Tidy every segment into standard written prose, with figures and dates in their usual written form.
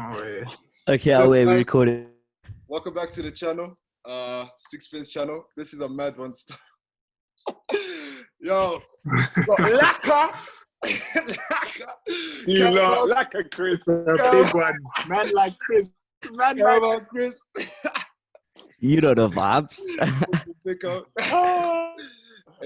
Oh, yeah. Okay, I'll wait. We recorded. Welcome back to the channel, Sixpence channel. This is a mad one. Yo, Laka. You lot, LaCaChris. It's a big one. Man like Chris. Man like Chris. You know the vibes.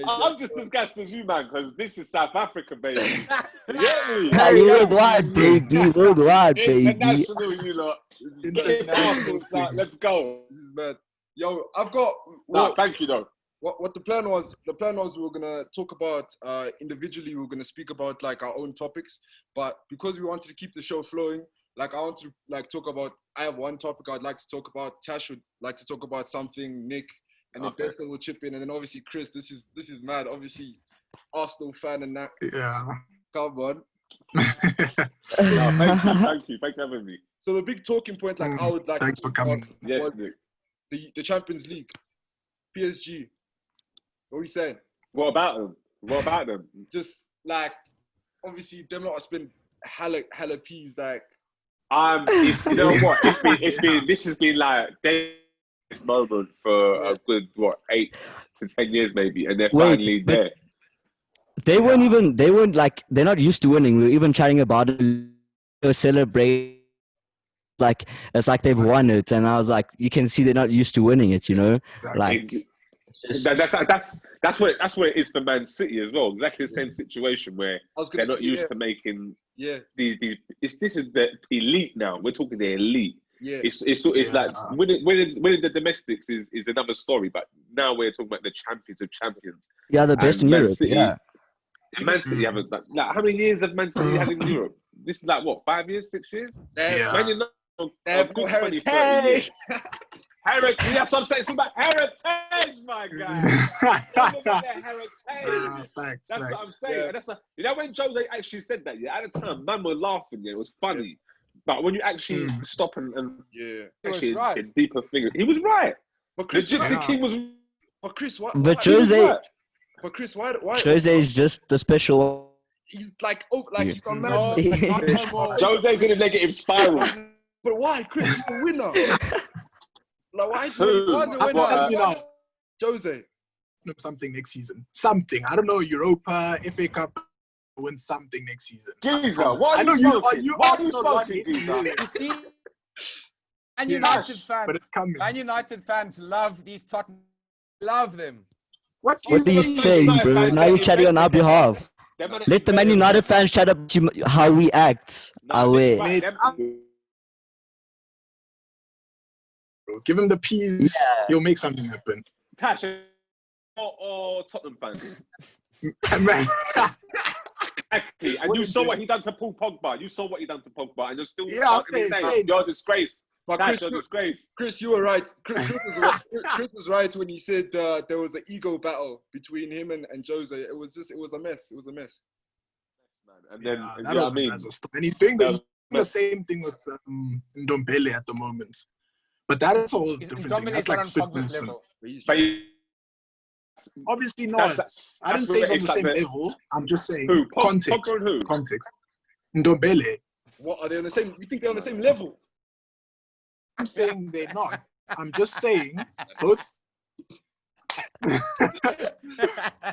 I'm just as gassed as you, man, because this is South Africa, baby. You get me? Hey, worldwide, baby. Worldwide, baby. International, you lot. International. Let's go. This is mad. Yo, I've got. No, thank you, though. What the plan was? The plan was we were gonna talk about individually. We were gonna speak about like our own topics, but because we wanted to keep the show flowing, like I want to like talk about. I have one topic I'd like to talk about. Tash would like to talk about something. Nick. And then Bester will chip in, and then obviously Chris. This is mad. Obviously, Arsenal fan and that. Yeah. Come on. No, thank you for having me. So the big talking point, like I would like. Thanks for coming. Yes, the Champions League, PSG. What are we saying? What about them? Just like obviously them lot have spent hella peas like. It's, you know what? This has been like this moment for a good 8 to 10 years maybe, and they're finally there. They weren't like, they're not used to winning. We were even chatting about it. They were celebrating like it's like they've won it, and I was like, you can see they're not used to winning it, you know. Like that's what it is for Man City as well. Exactly the same situation where they're not used to making these. This is the elite now. We're talking the elite. Yeah. It's like winning the domestics is another story, but now we're talking about the champions of champions. Yeah, the best in Man Europe. City, yeah. Man City haven't like how many years have Man City had in Europe? This is like what, 5 years, 6 years? Yeah. Man United, They good have 20, 30 years. Heritage, that's what I'm saying. It's about heritage, my guy. Heritage. Facts. That's what I'm saying. Yeah. You know when Jose actually said that, at the time, man were laughing, it was funny. But when you actually stop and actually right. a deeper figure, he was right. But Chris, the Gypsy King was. But Chris, what? But Jose, But Chris, why? Jose is just the special. He's like, he's a man. Jose's in a negative spiral. But why, Chris? He's a winner. Like, why? I'm telling you now, Jose. Something next season. Something. I don't know. Europa, FA Cup, win something next season. Geezer, why I know you are smoking, Geezer? You see, Man United fans. But it's coming. Man United fans love these Tottenham. Love them. What are you saying, bro? Now you're chatting on our behalf. Let the Man United fans chat up to how we act. Mate, give him the peas. He'll make something happen. Tash or Tottenham fans. Man. Exactly. And you saw what he done to Paul Pogba. And you're still saying you're a disgrace. But That's a disgrace. Chris, you were right. Chris was right when he said there was an ego battle between him and Jose. It was a mess. It was a mess. And then, that was and he's doing the same thing with Ndombele at the moment. But that is a whole different thing. That's like fitness. But obviously not. I didn't say it's on the same level. I'm just saying context. Context. Ndombele. What are they on the same? You think they're on the same level? I'm saying they're not. I'm just saying both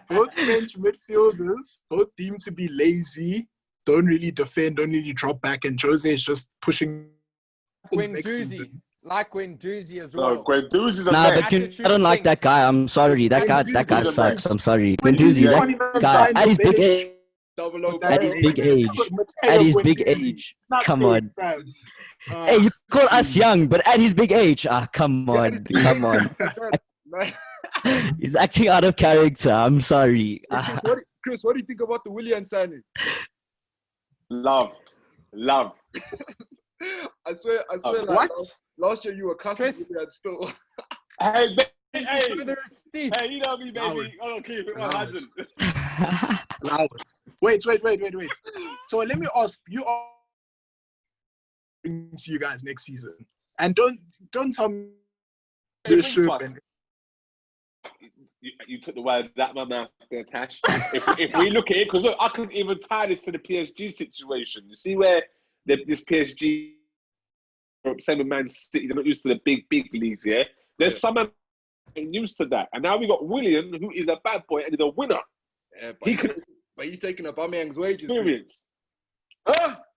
French midfielders both seem to be lazy, don't really defend, don't really drop back, and Jose is just pushing. Like Guendouzi as well. No, Guendouzi's a but I don't like that guy. I'm sorry. That guy sucks. I'm sorry. Guendouzi, that guy at his big age. At his big age. Come on. Hey, you call us young, but at his big age. Come on. He's acting out of character. I'm sorry. Chris, what do you think about the Willian signing? Love. I swear. Like, what? Last year you were cussing Willian still. Hey, Hey, you know me, baby. I don't keep it 100. Allow it. Wait. So let me ask you all to you guys next season. And don't tell me you took the words out of my mouth there, Tash. If we look at it, because look, I couldn't even tie this to the PSG situation. You see where this PSG same with Man City. They're not used to the big leagues, yeah? There's some man ain't used to that. And now we got Willian, who is a bad boy and is a winner. Yeah, but he's taking Aubameyang's wages. Experience.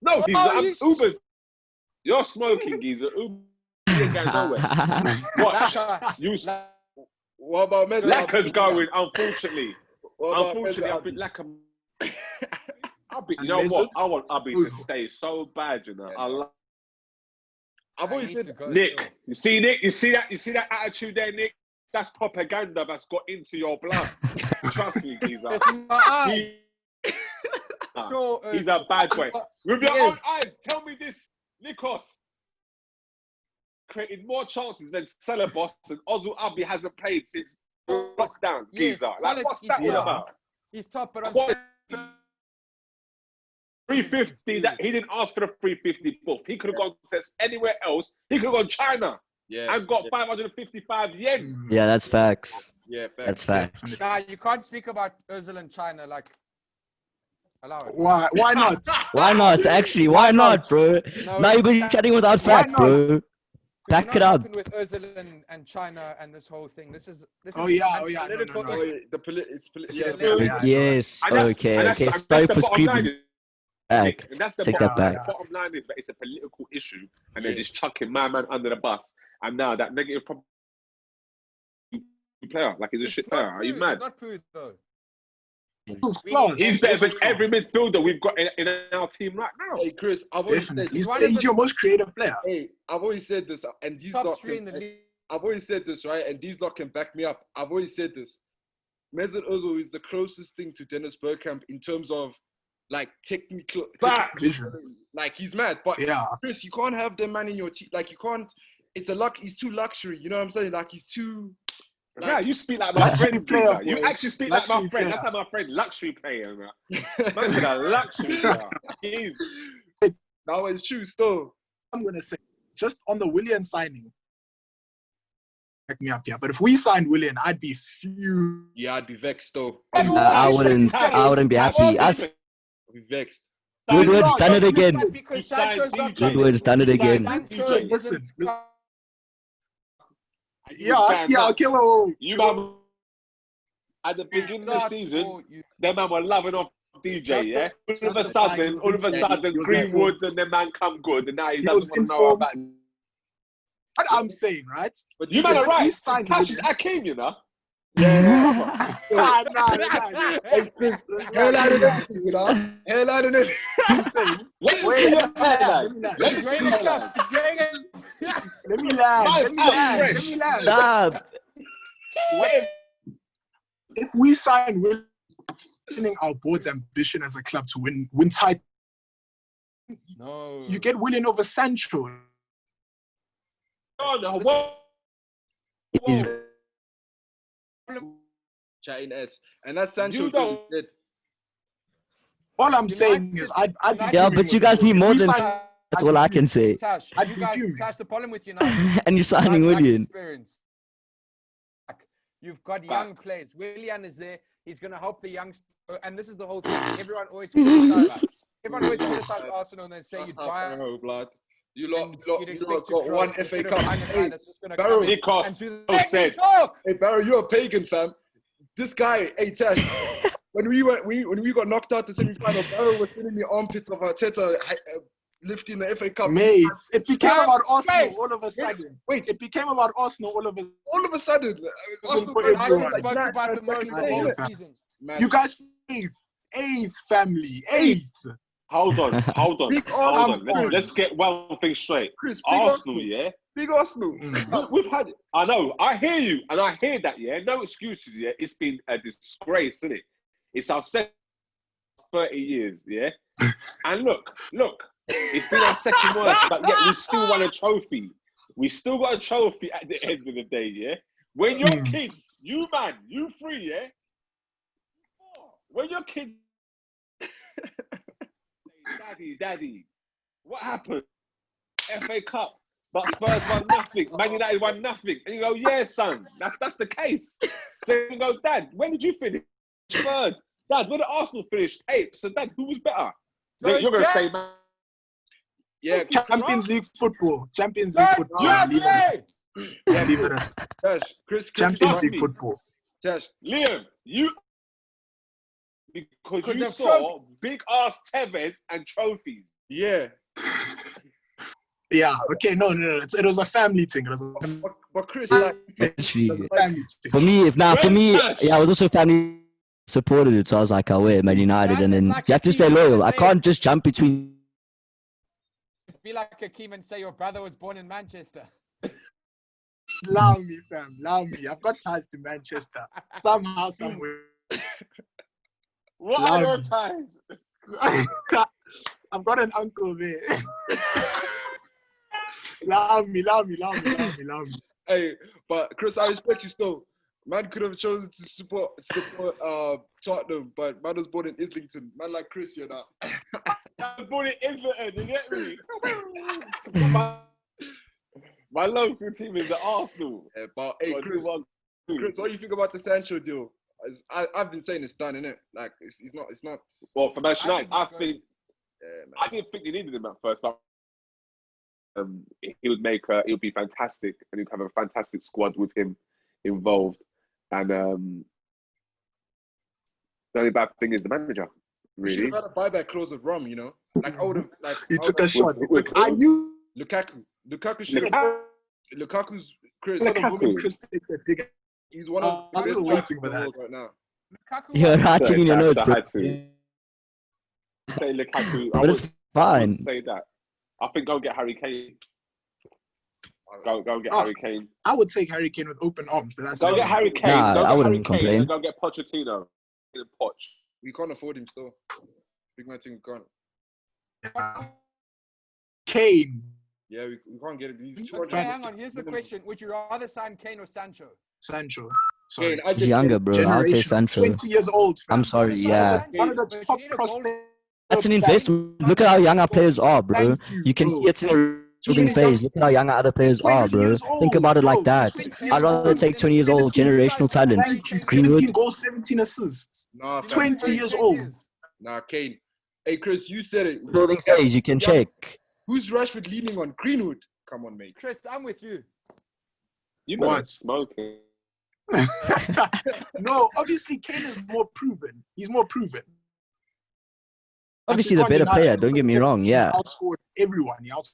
No, he's Uber's. You're smoking, geezer. Uber ain't going nowhere. What? What about Messi? Laka's going, unfortunately. Unfortunately, I think Laka. You know what? I want Abby to stay so bad, you know. Yeah. I've always said, Nick, you see that attitude there, Nick? That's propaganda that's got into your blood. Trust me, geezer. He's a bad boy. With your own eyes, tell me this, Nikos. Created more chances than Celebos and Ozil Abi hasn't played since lockdown, geezer. Like, what's that all about? He's top, but on 350, that he didn't ask for the 350 buff. He could have gone to anywhere else. He could have gone China and got 555 yen. Yeah, that's facts. Yeah, that's facts. Nah, you can't speak about Ozil and China like. Allow it. Why not? Why not? Actually, why not, bro? No, now you've been chatting without fact, bro. Back it up. With Ozil and China and this whole thing. This is. Oh yeah. Political. No. It's Yes. Okay. Sorry for screaming. Nick, and that's the Take bottom, that back. The bottom line is that it's a political issue, and they're just chucking my man under the bus. And now that negative player, like he's a shit player. Are you mad? He's not poo though. He's better than every midfielder we've got in our team right now. Hey, Chris, I've always said he's your most creative player. Hey, I've always said this, and these lot I've always said this, right? And these lot can back me up. I've always said this. Mesut Ozil is the closest thing to Dennis Bergkamp in terms of like technical vision. Like he's mad, but Chris, you can't have the man in your team. Like you can't. It's a luck. He's too luxury. You know what I'm saying? Like he's too. Like, yeah, you speak like my friend. Player, you actually speak like my friend. Player. That's how my friend luxury player. Man said a luxury player. He's. Now it's true. Still, I'm gonna say just on the Willian signing. Back me up here, but if we signed Willian, I'd be fuming. Yeah, I'd be vexed though. I wouldn't be happy. I'd be vexed. Woodward's done it again. Woodward's done it again. Listen. Yeah, okay, well, you man, at the beginning of the season, them man were loving off DJ, yeah? All of a sudden, Greenwood and the man come good, and now he doesn't want to know about. What I'm saying, right? But you man are right. Tash is Akeem, you know? Yeah. Hey, Chris, hell out of it, you know? Hell out of it. I'm saying. Let me land. Stop. If we sign winning our board's ambition as a club to win title, you get Willian over Sancho. He's chatting S, and that's Sancho. All I'm saying is, I'd yeah, but you guys need more than. That's all I can say. Tash, Tash, the problem with United and you're signing Willian. You've got young players. Willian is there. He's going to help the youngsters. And this is the whole thing. Everyone always criticises Arsenal and then say you'd buy. Blood. You got one FA Cup. Hey, Barrow, hey, Barrow, you're a pagan, fam. This guy, hey, Tash, when we got knocked out the semi-final, Barrow was sitting in the armpits of Arteta lifting the FA Cup. Mate, it became about Arsenal all of a sudden. Wait, it became about Arsenal all of a sudden. Arsenal spoke about the most whole season. You guys eighth family, eighth. Hold on. Let's get one thing straight. Chris, Arsenal, yeah? Big Arsenal. We've had, I know, I hear you, and I hear that, yeah? No excuses, yeah? It's been a disgrace, isn't it? It's our second 30 years, yeah? And look, it's been our second worst, but yet we still won a trophy. We still got a trophy at the end of the day, yeah? When your kids, you three, yeah? When your kids, Daddy, what happened? FA Cup, but Spurs won nothing. Man United won nothing. And you go, yeah, son, that's the case. So you go, Dad, when did you finish? Third. Dad, when did Arsenal finish? 8th. So, Dad, who was better? You're going to say, man. Yeah, Champions League football. Champions League football. Yes, Leave it at- leave it at Tash, Chris, Champions trust League me. football. Tash. Liam, because you of saw big ass Tevez and trophies. Yeah. Yeah. Okay. No. It was a family thing. It was a But Chris, like, Literally. family thing. For me, Tash. yeah, I was also family supported it, so I was like, oh wait, Man United, Tash and is then like you have to a stay team loyal. to I say- can't just jump between. Be like Akeem and say your brother was born in Manchester. Allow me, fam. Allow me. I've got ties to Manchester. Somehow, somewhere. What Love are your you. ties? I've got an uncle there. Allow me. hey, but Chris, I respect you still. Man could have chosen to support Tottenham, but man was born in Islington. Man like Chris, you know. I was born in Islington, you get me? My local team is the Arsenal. Yeah, but hey, So I do Chris, want to. Chris, what do you think about the Sancho deal? I've been saying it's done, innit? Like, it's not. Well, for Man United, I I think think Yeah, man. I didn't think they needed him at first, but he would be fantastic, and he'd have a fantastic squad with him involved. And the only bad thing is the manager, We should really. have had a buyback clause with Rom, you know? Like, I would have, like, He took a shot. with I who? knew Lukaku should have. Lukaku's Chris. the Lukaku. moment Chris takes a dig. He's one of the I was best waiting players in for the world that. right now. Lukaku You're was- writing in your Sorry, notes, I bro. had to say Lukaku. But it's I fine. wouldn't say that. I think go and get Harry Kane. Go and get Oh. Harry Kane. I would take Harry Kane with open arms, but that's Go not get me. Harry Kane. Nah, go I get wouldn't Harry Kane complain. and go get Pochettino. Poch. We can't afford him still. Big man thing, we can't. Yeah. Kane. Yeah, we can't get him. He's Okay, 200. hang on. Here's the question: would you rather sign Kane or Sancho? Sancho. Kane, Sorry. I He's think younger, bro. I would say Generation. Sancho. 20 years old. fam. I'm sorry, Sancho, yeah. Sancho, One of the but you top need a goal- prospects. That's an investment. Look at how young our players are, bro. Thank You can bro. see it's in a building phase. Look at how young our other players 20 are, bro. years Think old, about it bro. like that. 20 I'd rather years take 20 years old 17 generational talent. Thank you. Greenwood. 17 goals, 17 assists. Nah, fam. 20 years old. Nah, Kane. Hey, Chris, you said it. Building phase. You can check. Who's Rashford leaning on? Greenwood. Come on, mate. Chris, I'm with you. You What? what? Smoking. No, obviously Kane is more proven. He's more proven. Obviously, the better player. Don't get me wrong. Yeah. He outscored everyone. He outscored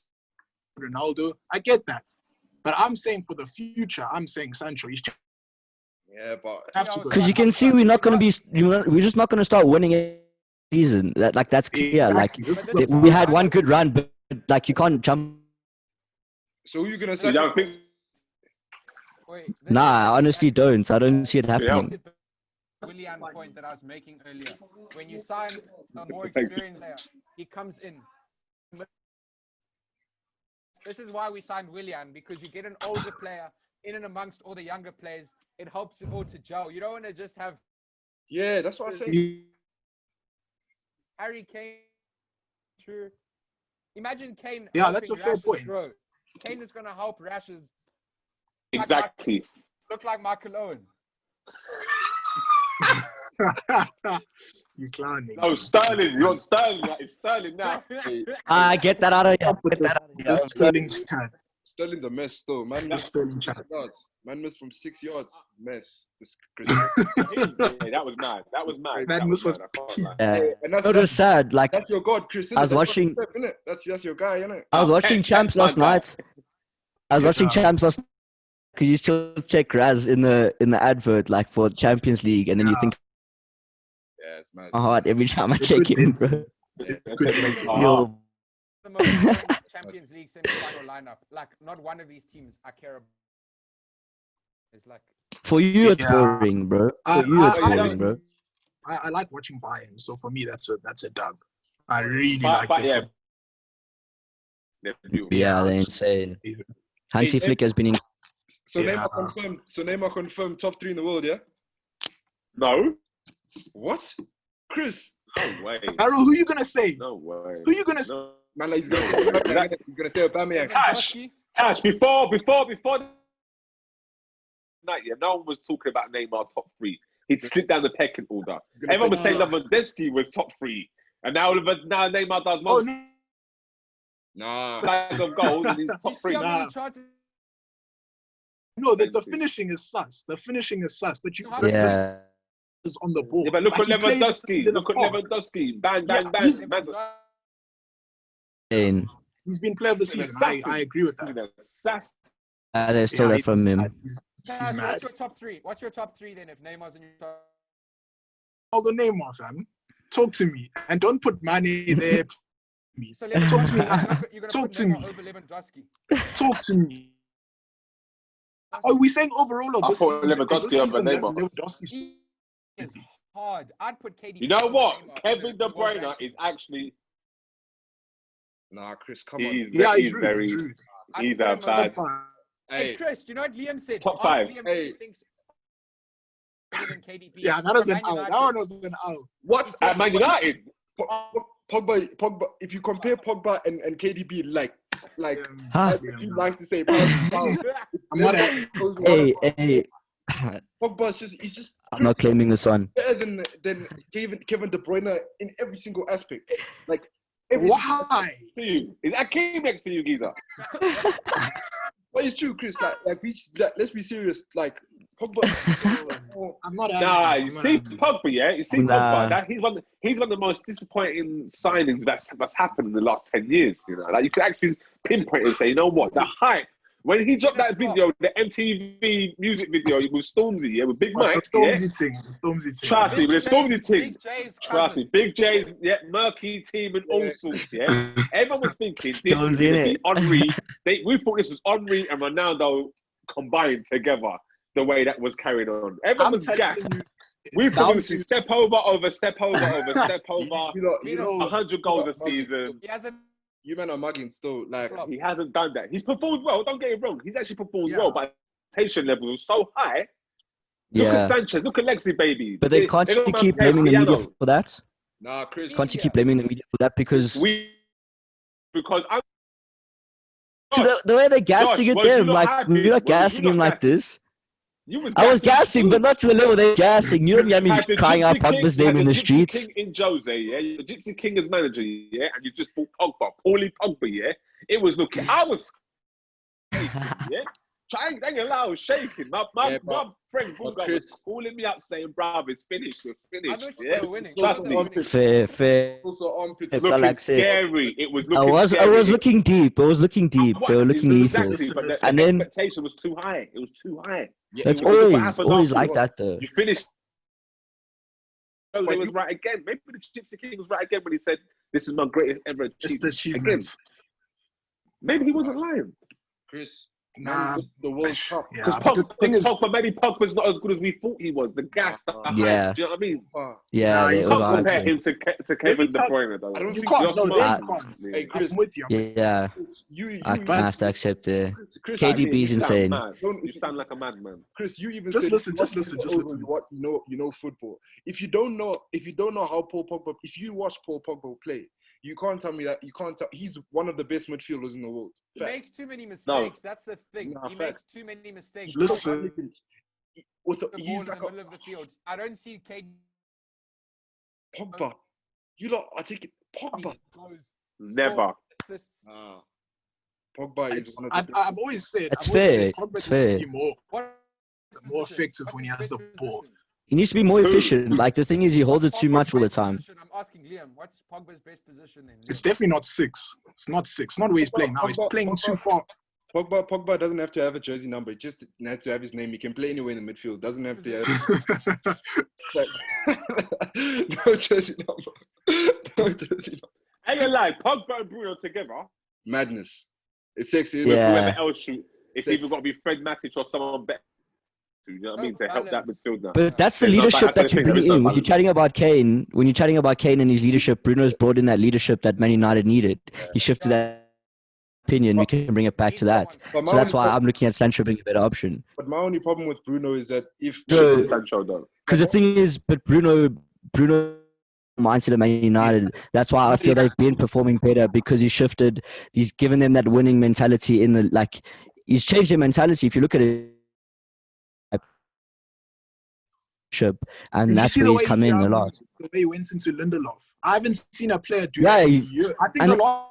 Ronaldo. I get that. But I'm saying for the future, I'm saying Sancho. He's Yeah, but have to go. Because you can see we're not going to be. We're just not going to start winning a season. That's clear. Exactly. This is But this the- is We had one good run, but like you can't jump. so who you gonna You say? don't think? Wait, Nah, I honestly don't. I don't see it Yeah. happening. Willian point that I was making earlier. When you sign a more experienced player, he comes in. This is why we signed Willian, because you get an older player in and amongst all the younger players. It helps it all to gel. You don't want to just have Yeah, that's what I said. Harry Kane. True. Imagine Kane. Yeah, that's a helping fair Rash's point. grow. Kane is going to help Rash's Exactly. look like Michael Owen. You clowning. Oh, Sterling. You want Sterling? Like, it's Sterling now. Get that out of here. With Get this, that out of here. this Sterling chance. Sterling's a mess still. Man This missed Sterling from chance. 6 yards. Man missed from 6 yards. Mess. This Yeah, that was mad. That was mad. Man, That this was mad. I can't lie. Yeah. and that's, It was sad. Like that's your god, Chris. I was innit? watching. Innit? That's your guy, innit? I was watching Champs last night. I was watching Champs last. Because you still check Raz in the advert, like for Champions League, and then you think, Yeah, it's mad. oh, what, every time I It's check good him, mental. bro. Good mental. Yo, The most important Champions League semi-final lineup. Like, not one of these teams I care about. It's like for you, it's Yeah. boring, bro. I- For you, it's I- boring, bro. I like watching Bayern, so for me, that's a dub. I really But like yeah. it. They're beautiful. Yeah, they're insane. Hansi Hey, Flick has been in. So Yeah. Neymar confirmed. So Neymar confirmed top 3 in the world. Yeah. No. What? Chris. No way. Harold, who you gonna say? No way. Who you gonna say? No. Man, like, he's gonna say Aubameyang, innit? He's gonna say Aubameyang. Tash. Lewandowski. Tash, before night, yeah, no one was talking about Neymar top 3. He'd slip down the pecking order. He's gonna Everyone was say- saying Lewandowski was top 3, and now Neymar does Oh most. no, Nah. Bags of goals in his You top see three. how Nah. many chances? No, the finishing is sus. The finishing is sus. But you How put Yeah. is on the ball. Yeah, but look Like, at he plays Lewandowski. he's in a Look at park. Lewandowski. Bang, Yeah, bang, bang. he's- Kane. He's been player of the He's an season. I assassin. agree with He's that. an assassin. They stole that from him. He's Tash, mad. what's your top three? What's your top three then? If Neymar's in your top, Call the name off, fam. Talk to me. And don't put Mane there. so Talk to me. you're gonna Talk put to Neymar me. over Lewandowski. Talk to me. Are we saying overall of I this thought season? Lewandowski Is this over season Neymar. Lewandowski's He is hard. I'd put KDB. You know over what? Neymar in Kevin De the world Bruyne is rankings. actually. Nah, Chris, come on. He's rude. very. He's rude. I'd He's put a him over- bad. Hey, Hey, Chris, do you know what Liam said? Top Ask five. Liam Hey. who he thinks better than KDB. Yeah, that was From an Man out. That United. one was an out. what? At Man United. Pogba, if you compare Pogba and KDB, like Huh? you like to say, pound, I'm not a- Hey. Pogba he's just I'm not claiming this one. better than Kevin De Bruyne in every single aspect. Like every single, Why? To you. Is Akeem next to you, Giza? but it's true, Chris. Let's be serious. Like Pogba, I'm not Nah, having you that. I'm see not having Pogba, yeah? You see Nah. Pogba, he's one of the most disappointing signings that's happened in the last 10 years, you know? Like, you could actually pinpoint it and say, you know what, the hype, when he dropped that video, the MTV music video with Stormzy, yeah, with Big that. Mike, The yeah? Stormzy thing. The Stormzy thing. Trust me, with the Stormzy team, Big J's trust me, cousin. Big J, yeah, murky team and all sorts, yeah? Everyone was thinking this is Stones, going to innit? be Henry. We thought this was Henry and Ronaldo combined together, the way that was carried on. Everyone I'm was telling gassed. you, We it's thought we down would see to step over, step over, you know, 100 goals a season. He hasn't. you men are mugging still. Like Flop. He hasn't done that. He's performed well. Don't get it wrong. He's actually performed Yeah. well, but expectation level was so high. Look at Yeah. Sanchez. Look at Lexi, baby. But then can't you don't keep play blaming the media piano. for that? nah, Chris. Can't you keep blaming the media for that? Because Because I'm the way they're gassing Josh, at were you them, not like happy? we're not Were you gassing not him like gassing? this. You was I was gassing gassing, too. but not to the level they're gassing. You don't hear me had the crying out Gypsy King- Pogba's you had name in the Gypsy streets. King in Jose, yeah, the Gypsy King as manager, yeah, and you just bought Pogba, Paulie Pogba, yeah. It was looking. I was shaking, yeah. Trying, dang it, I was shaking. My friend Booga was Chris- calling me up saying, "Bruv, it's finished. We're I finished." thought Yeah, they were winning. trust I thought me. they were winning. Fair. Also armpits. It's Looking like scary. It was I looking was scary. looking deep. It was looking deep. They were looking exactly, lethal. but the And then- expectation was too high. It was too high. Yeah, That's it was- what always happened like afterwards. that though. You finished. So But they was you- right again. Maybe the Gypsy King was right again when he said, "This is my greatest ever It's the achievement." achievements. Maybe he wasn't lying. Chris. Nah. The World Cup. Yeah, Because but the thing is, maybe Pogba's not as good as we thought he was. The gas, the hype. Yeah. Do you know what I mean? Yeah, Nah, they you You can't Overhyped compare overhyped him to Kevin De Bruyne, though. I don't you think can't. you're No, smart. then you can't. Hey, Chris. I'm with you. it. Yeah, You I have to accept it. Chris, KDB's You sound insane. mad. Don't- You sound like a madman. Chris, you even Just said listen, just you listen, watch just football, listen. you know football. If you don't know how Paul Pogba, if you watch Paul Pogba play, you can't tell me that he's one of the best midfielders in the world. He Facts. makes too many mistakes. That's the thing. Nah, He facts. makes too many mistakes. He's so Listen. arrogant. With The ball he's in like the a middle of the field. I don't see KDB Pogba. You lot are taking Pogba. goals, Never. assists. Pogba is It's, one of the I've always said. It's I've always fair, said Pogba it's needs to fair. be more What effective What's when he his has the best ball. position? He needs to be more Who? efficient. Like the thing is, he holds it What's too much Pogba's all the best time. position? I'm asking Liam. What's Pogba's best position then? It's definitely not 6. It's not 6. Not where he's playing now. He's playing too far. Pogba doesn't have to have a jersey number. He just has to have his name. He can play anywhere in the midfield. Doesn't have to have no jersey number. No jersey number. I ain't gonna lie, Pogba and Bruno together, Madness. It's sexy. Isn't it? Yeah. whoever else shoot, it's either got to be Fred Matic or someone better. You know what I mean? To help that Balance. midfield now. But that's the There's no leadership balance. that you're There is bringing no in. When you're balance. chatting about Kane and his leadership, Bruno's brought in that leadership that Man United needed. He shifted that opinion. We can bring it back to that. But my So that's only why prob- I'm looking at Sancho being a better option. But my only problem with Bruno is that if No. Sancho though. Because the thing is, but Bruno mindset of Man United. That's why I feel they've been performing better because he shifted. He's given them that winning mentality in the like. He's changed their mentality. If you look at it, and Did you that's see where the he's way come in a lot. The way he went into Lindelof. I haven't seen a player do Yeah, that in he- a year. I think and- the last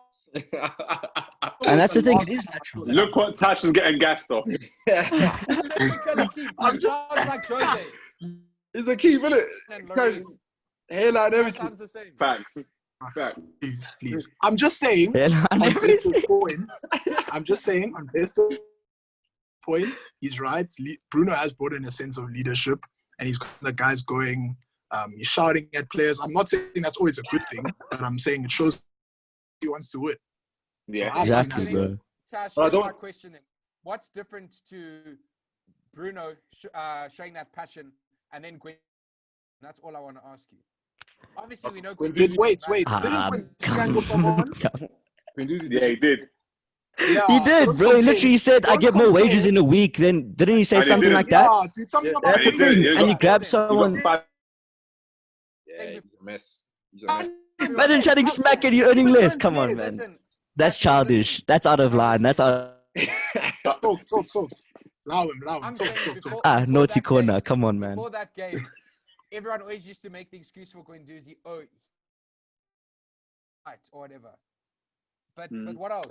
And that's the thing. Last It is time I natural. saw that. Look what Tash is getting gassed off. He sounds like Jose It's a key, isn't it? and Guys, Lloris. hairline, That everything. sounds the same. Facts. Please. I'm just saying, Yeah, on Besto's points, I'm just saying, on Besto's points, he's right. Bruno has brought in a sense of leadership, and he's got the guys going, he's shouting at players. I'm not saying that's always a good thing, but I'm saying it shows he wants to win. Yeah. So exactly, bro. Tash, But I here's don't- my question then. What's different to Bruno showing that passion and then Gwen? That's all I want to ask you. Obviously, we know Gwen Gwen. Did- Wait. Didn't Gwen strangle someone? Guendouzi Yeah, he did. Yeah, He did, don't bro. He compare. literally said, "I Don't get more compare. wages in a week." Then didn't he say And he something didn't. like that? Yeah, dude, something Yeah. about That's the And he did. thing. He And got- he grabbed He someone. got five. Yeah, he's a mess. He's a mess. Imagine chatting smack and you earning less. Come on, man. Listen, That's childish. That's out of line. That's out. Talk. Allow him. I'm Talk. saying before, Ah, before naughty that corner. game- Come on, man. Before that game, everyone always used to make the excuse for Guendouzi, oh, right, or whatever. But what else?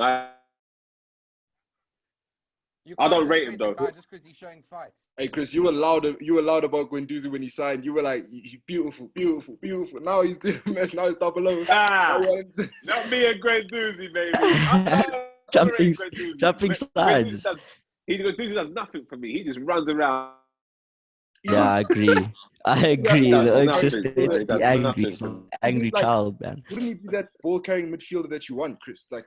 You I don't can't rate him, dismiss a though. guy just because he's showing fight. Hey, Chris, you were loud about Guendouzi when he signed. You were like, he's beautiful. Now he's doing a mess. Now he's double O. Ah, not me and Guendouzi, baby. Jumping sides. Guendouzi does nothing for me. He just runs around. Yeah, I agree. I agree. Yeah, The urge nothing. just it's Yeah, be that's angry. nothing. He's an angry Like- child, man. Wouldn't he be that ball carrying midfielder that you want, Chris? Like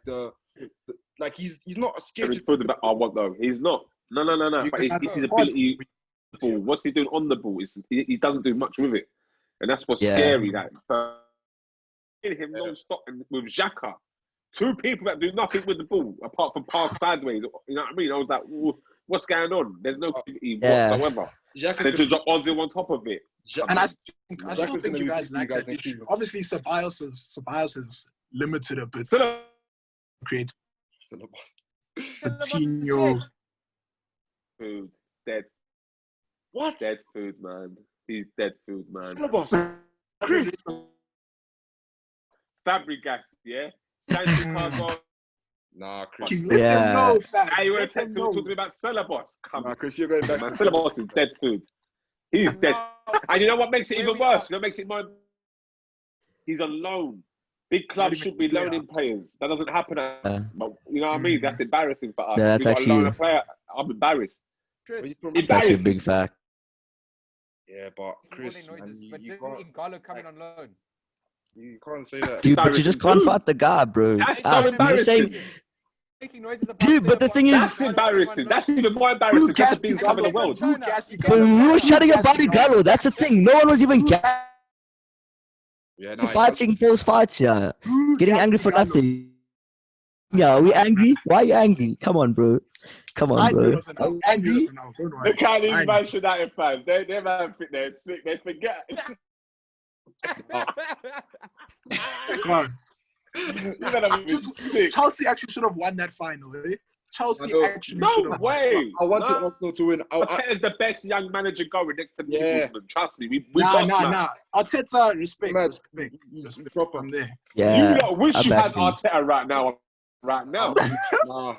like he's not scared to. I want though. He's not. No. You But can it's have his a ability. pause. Ball. What's he doing on the ball? He doesn't do much with it, and that's what's Yeah. scary. That him non-stop and with Xhaka, two people that do nothing with the ball apart from pass sideways. You know what I mean? I was like, what's going on? There's no activity Yeah. whatsoever. And then just drop Ozil on top of it. And I still Exactly. think you guys You like guys that. next season. Obviously, Ceballos is limited a bit. So Creative. Coutinho. food, dead What? food, man. He's dead food, man. Fabregas, yeah. Sancho can't go. Nah, Chris. Let Yeah. them know, fam. Now you want Let to them text know. talking about Celebos? Come Nah, on, Chris, you're going back. man. Celebos is dead food. He's dead. And you know what makes it even worse? You know what makes it more? He's on loan. Big clubs should be loaning players. That doesn't happen. But you know what I mean? That's embarrassing for us. Yeah, that's We got to loan a actually- player. I'm embarrassed. Chris, It's actually a big fact. Yeah, but Chris, Chris, noises, man, but you didn't Igalo come in on loan? can't say that. Dude, but you just can't fight the guy, bro. That's so I'm embarrassing. saying, Making noises about Dude, but the thing is- That's embarrassing. That's even more embarrassing. That's the biggest club in the world. but we were shouting about Igalo. That's the thing. No one was even Yeah, no, fighting false fights, yeah. Getting angry for nothing. Yeah, are we angry? Why are you angry? Come on, bro. Come on, bro. Angry? Look how these Man United fans. They man think they're sick. They forget. Come on. You better be sick. Chelsea actually should have won that final, eh? Chelsea I know. actually should No have way. I wanted Arsenal to win. Arteta's the best young manager going next to Yeah. Newcastle. Trust me. We Nah. got Arteta, respect. Man, Respect. he's proper. I'm there. Yeah. You lot wish I you back had him. Arteta right now. Right now. Nah,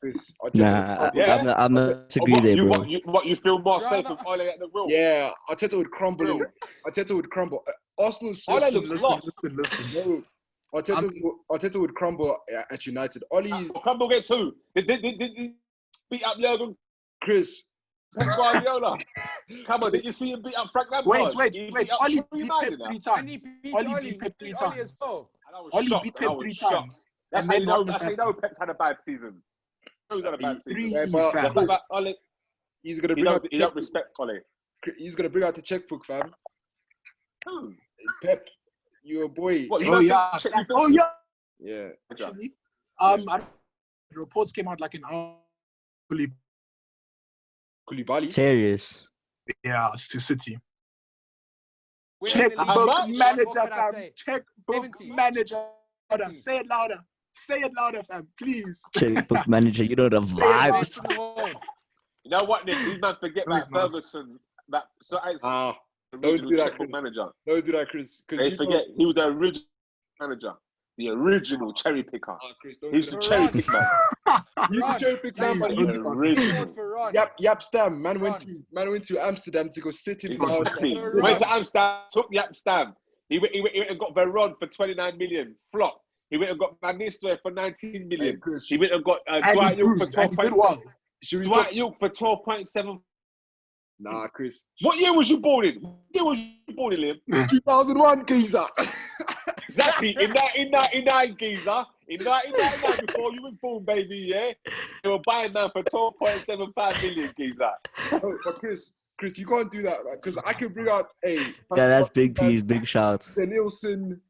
Chris. Nah, Yeah. I'm not disagree there, bro. You feel more safe with Ole at the wheel? Yeah, Arteta would crumble. Arteta would crumble. Arsenal's Ole system. looks lost. Listen. No, Arteta would crumble at United. Oli, Crumble gets who? Did beat up Jurgen Chris. Pep Guardiola? Come on, did you see him beat up Frank Lampard? Wait. He beat up Oli Shrew beat Pep United now. 3 And he times. beat Oli Oli beat Pep 3 Oli times. as well. And I was Oli shocked. beat I Pep was 3 shocked. times. That's And how then you know. what That's how you know Pep's had a bad season. He's had a bad season. 3 Yeah, but- fam. The fact that Ole, He's gonna he bring out don't, the he don't checkbook. respect Ole. He's gonna bring out the checkbook, fam. Hmm. Pep, you're a boy. What, you Oh don't yeah. think- you Oh think- yeah. Yeah. Actually, the reports came out like an hour. Koulibaly. Serious. Yeah, to City. We're in the league. How Checkbook much? manager, What can I fam. say? Checkbook 70. manager. Louder. 70. Say it louder. Say it louder, fam. Please. Checkbook manager, you know the Best vibes. in the world. You know what, Nick? These man forget No, that he's not. Ferguson, that so I Ah, the don't original do that, checkbook Chris. manager. don't do that, Chris. They forget he was the original manager. The original cherry picker. Chris, don't He's do the that. cherry pick man. You can cherry pick man, Please, but don't you start. Original. For Yap Stam. Man Ron. went to Amsterdam to go sit him down. Exactly. Ron. Went to Amsterdam, took Yap Stam. He went and got Veron for 29 million. Flop. He went and got Van Nistelrooy for 19 million. Hey, Chris, He went and got And Dwight he York for proved, and he did 12.7. well. should we Dwight talk? York for 12.7. Nah, Chris. What year was you born in? What year was you born in, Liam? 2001, geezer. Exactly. In 1999, geezer. In 1999, before you were born, baby, yeah? They were buying man for 12.75 million, geezer. Oh, but Chris, you can't do that, because I can bring out a. Yeah, that's big P's, big shout. The Nielsen,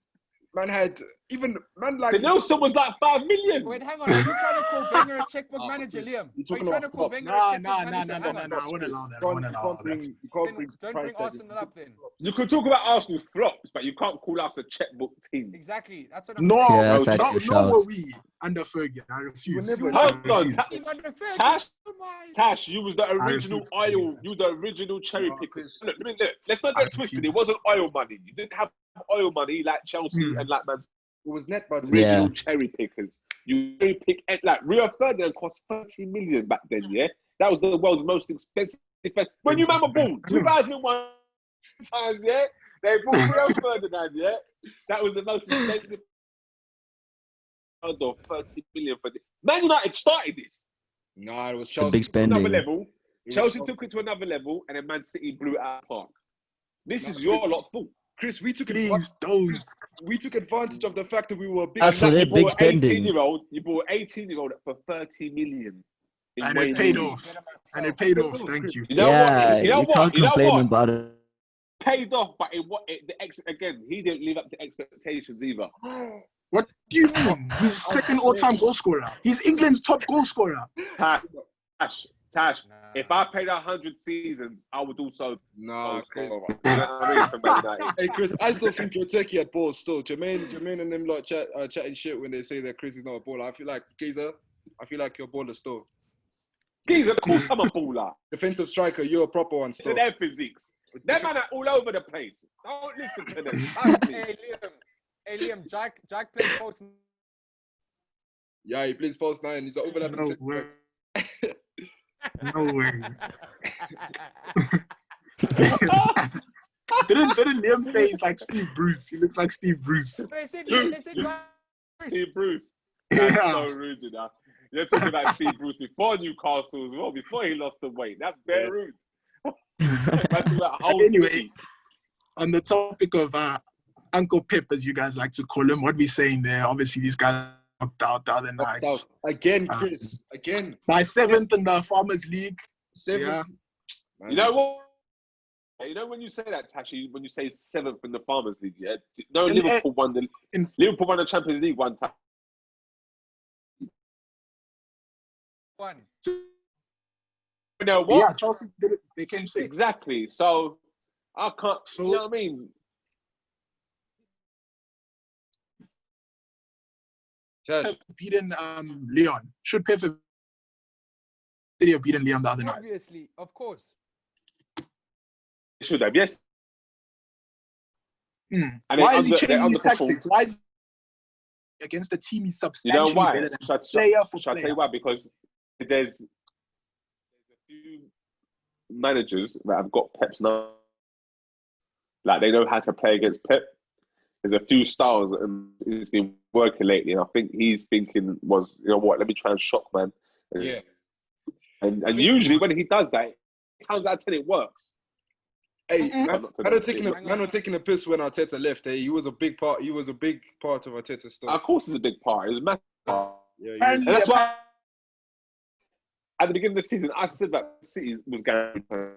man had even man like. The Nelson was like 5 million. Wait, hang on. Are you trying to call Wenger a checkbook manager, Chris, Liam? you're Are talking you trying to about call flops. Wenger a Nah, checkbook nah, manager? Hang on. I wouldn't allow that. I You wouldn't allow that. you can't bring. Don't price bring tag. Arsenal up then. You could talk about Arsenal flops, but you can't call us a checkbook team. Exactly. That's what I'm No, saying. Yeah, that's no, actually a no, shout. were we under Fergie? I refuse. You were never- I Hold on, refuse. Team under Fergie. Tash, Oh my. Tash, you was the original refuse to oil. believe that. You the original cherry No, picker. Chris. Look, let's not I get twisted. It refuse. wasn't oil money. You didn't have oil money like Chelsea and like Man It was net budget. original Yeah. cherry pickers. You cherry pick like Rio Ferdinand cost 30 million back then, yeah? That was the world's most expensive. When you remember born, 2001 times, yeah? They bought Rio Ferdinand, yeah? That was the most expensive. 30 million for this. Man United started this. Nah, it was A Chelsea. big spending. Another level. It was Chelsea took it to another level, and then Man City blew it out of the park. This is your lot's fault. Chris, we took Please, those. advantage of the fact that we were big. That's for their You big bought spending. 18-year-old. You bought 18-year-old for 30 million. in And Wayne it paid Rooney. off. And it paid off. Thank you. You know Yeah, what? You know you can't what? You know complain what? about it. Paid off, but again, he didn't live up to expectations either. What do you mean? He's second all-time goal scorer. He's England's top goal scorer. Tash. Nah. If I played 100 seasons, I would also. Nah, Chris. You know what I mean? For Man United. Hey, Chris, I still think you're techie at balls still. Jermaine and them lot chatting shit when they say that Chris is not a baller. I feel like, Geezer, you're a baller still. Geezer, of course I'm a baller. Defensive striker, you're a proper one To still. their physiques. Them man are all over the place. Don't listen to them. Trust me. Hey Liam, Jack played false. Yeah, he plays false nine. He's an overlapping. No centre way. back. No ways. Didn't Liam say he's like Steve Bruce? He looks like Steve Bruce. They said Steve Bruce. That's Yeah. so rude, you know. You're talking about Steve Bruce before Newcastle as well, before he lost the weight. That's very rude. That's about whole Anyway, city. On the topic of Uncle Pip, as you guys like to call him, what we saying there? Obviously, these guys knocked out the other night. Again, Chris. Again. By 7th in the Farmers League. 7th. Yeah. You know what? You know when you say that, actually, when you say 7th in the Farmers League, yeah? No, Liverpool won the Champions League one time. One. You know what? Yeah, Chelsea did it. They came 6th. Exactly. So I can't. So- You know what I mean? Tash. Beaten Leon. Should Pep have beaten Leon the other night. Obviously, of course. They should have. Yes. And Why is he they changing his underperformed. tactics? Why is he against a team he's You know substantially why? better than Shall player for I tell player? you why? Because there's a few managers that have got Pep's number. Like they know how to play against Pep. There's a few styles and he's been working lately. And I think he's thinking you know what, let me try and shock man. Yeah. And usually when he does that, times out of 10 it works. Hey, Not man today. were taking a piss when Arteta left. Hey, he was a big part of Arteta's story. Of course it's a big part. It's a massive part. Yeah, And And that's why at the beginning of the season, I said that City was going part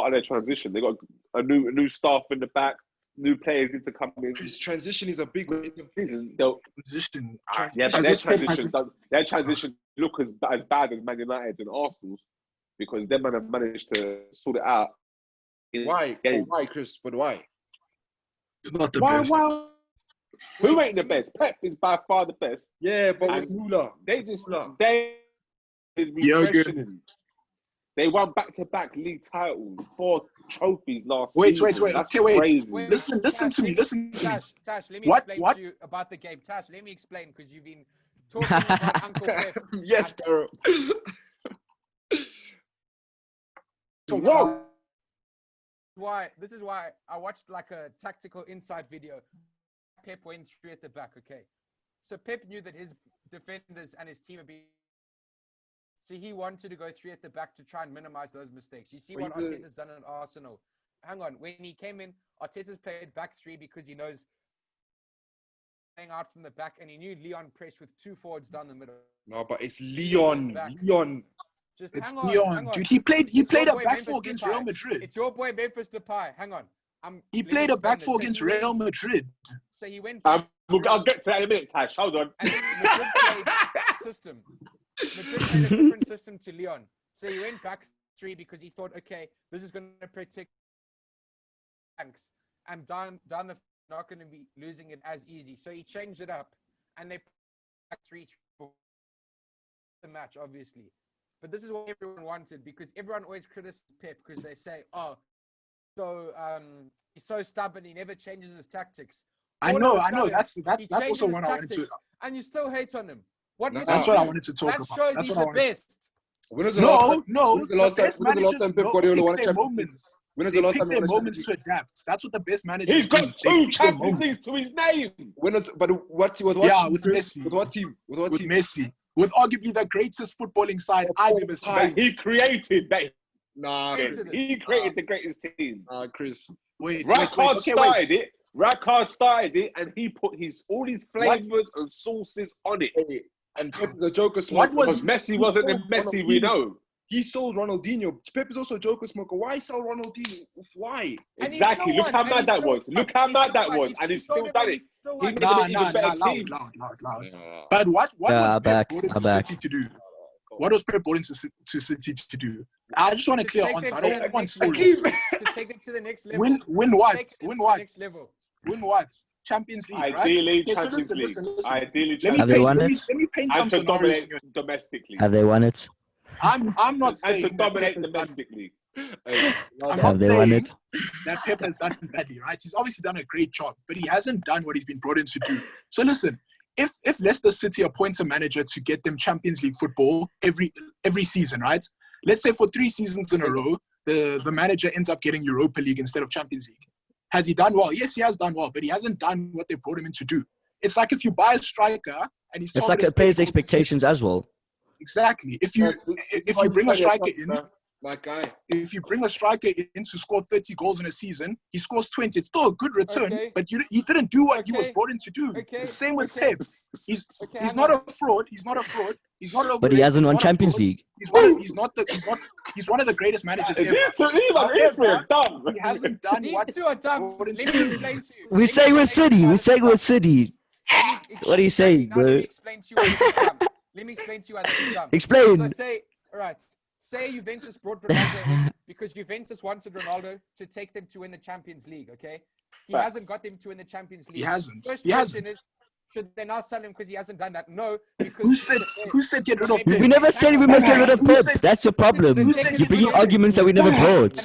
of their transition. They got a new staff in the back, new players need to come in. his transition is a big one. Season, they'll, position. yeah, but their transition look as bad as Man United's and Arsenal's because them man have managed to sort it out. Why? Game. Why, Chris? But why? It's not the Why? best. Who ain't the best? Pep is by far the best. Yeah, but And with Müller. They just Müller. they is Jurgen. refreshing. They won back-to-back league titles, 4 trophies last Wait. season. That's Okay, wait. crazy. Listen to me. Tash, let me What? explain What? to you about the game. Tash, let me explain because you've been talking about Uncle Pep. Yes, Barrow. Whoa. This is why I watched like a tactical inside video. Pep went 3 at the back, okay? So Pep knew that his defenders and his team would be. So he wanted to go 3 at the back to try and minimize those mistakes. You see what Arteta's done at Arsenal. Hang on, when he came in, Arteta's played back 3 because he knows playing out from the back, and he knew Leon pressed with 2 forwards down the middle. No, but it's Leon. It's Leon, dude. He played a back 4 against Real Madrid. It's your boy Memphis Depay. Hang on. He played a back 4 against Real Madrid. So he went. I'll get to that in a minute, Tash. Hold on. And Madrid played system. Madrid played a different system to Leon. So he went back 3 because he thought, okay, this is going to protect banks. And down the not going to be losing it as easy. So he changed it up, and they back 3 for the match, obviously. But this is what everyone wanted because everyone always criticizes Pep because they say, oh, so he's so stubborn, he never changes his tactics. I know. That's also what I wanted to. And you still hate on him. That's what I wanted to talk about. That shows he's the best. No. The last time Pep Guardiola won a Champions League? They pick their moments to adapt. That's what the best managers He's got do. 2 Champions Leagues to his name. With Messi. With Messi. With arguably the greatest footballing side I've ever seen. He created that. He created the greatest team. Chris. Rijkaard started it. Rijkaard started it, and he put all his flavors and sauces on it. And Pep is a joker smoker. Because Messi wasn't the Messi we know. He sold Ronaldinho. Pep is also a joker smoker. Why sell Ronaldinho? Why? Exactly. Look how mad that was. And he's still done it. He made an even better team. Loud. But what was Pep brought into City to do? What was Pep brought into City to do? I just want to clear on. I don't want story. To take them to the next level. Win what? Next level. Win what? Champions League, Ideally, right? Champions League. Listen. Ideally, Let me paint some and to scenarios. dominate domestically. Have they won it? I'm not saying And to dominate domestically. I'm Have not they won saying it? that Pep has done badly, right? He's obviously done a great job, but he hasn't done what he's been brought in to do. So listen, if Leicester City appoints a manager to get them Champions League football every season, right? Let's say for 3 seasons in a row, the manager ends up getting Europa League instead of Champions League. Has he done well? Yes, he has done well, but he hasn't done what they brought him in to do. It's like if you buy a striker and he's It's like a player's expectations as well. Exactly. If you bring a striker in, my guy. If you bring a striker in to score 30 goals in a season, he scores 20. It's still a good return, but he didn't do what he was brought in to do. Same with Pep. He's not a fraud. He's not a fraud. He's not a. But he hasn't won Champions League. He's one of the greatest managers ever. He hasn't done what. Let me explain to you. We say we're City. What are you saying, bro? Let me explain to you why this is dumb. Explain. So say Juventus brought Ronaldo in because Juventus wanted Ronaldo to take them to win the Champions League, okay? He hasn't got them to win the Champions League. He hasn't. First question is, should they now sell him because he hasn't done that? No, because... Who said get rid of Pep? We never said we must get rid of Pep. That's your problem. You're bringing arguments that we never brought.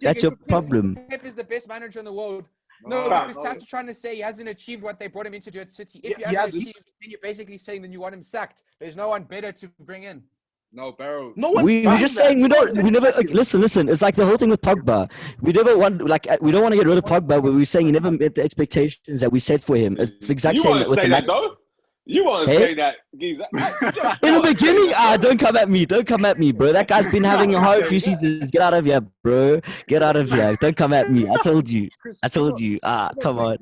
That's your problem. Pep is the best manager in the world. No, because Tash is trying to say he hasn't achieved what they brought him in to do at City. If he hasn't achieved, then you're basically saying then you want him sacked. There's no one better to bring in. No, Barrow. No, we're just saying we never listen. It's like the whole thing with Pogba. We never want we don't want to get rid of Pogba, but we're saying he never met the expectations that we set for him. It's the exact same with the though. You want to say that, geez. In the beginning, don't come at me, bro. That guy's been having a hard few seasons. Get out of here, bro. Get out of here. Don't come at me. I told you. Come on.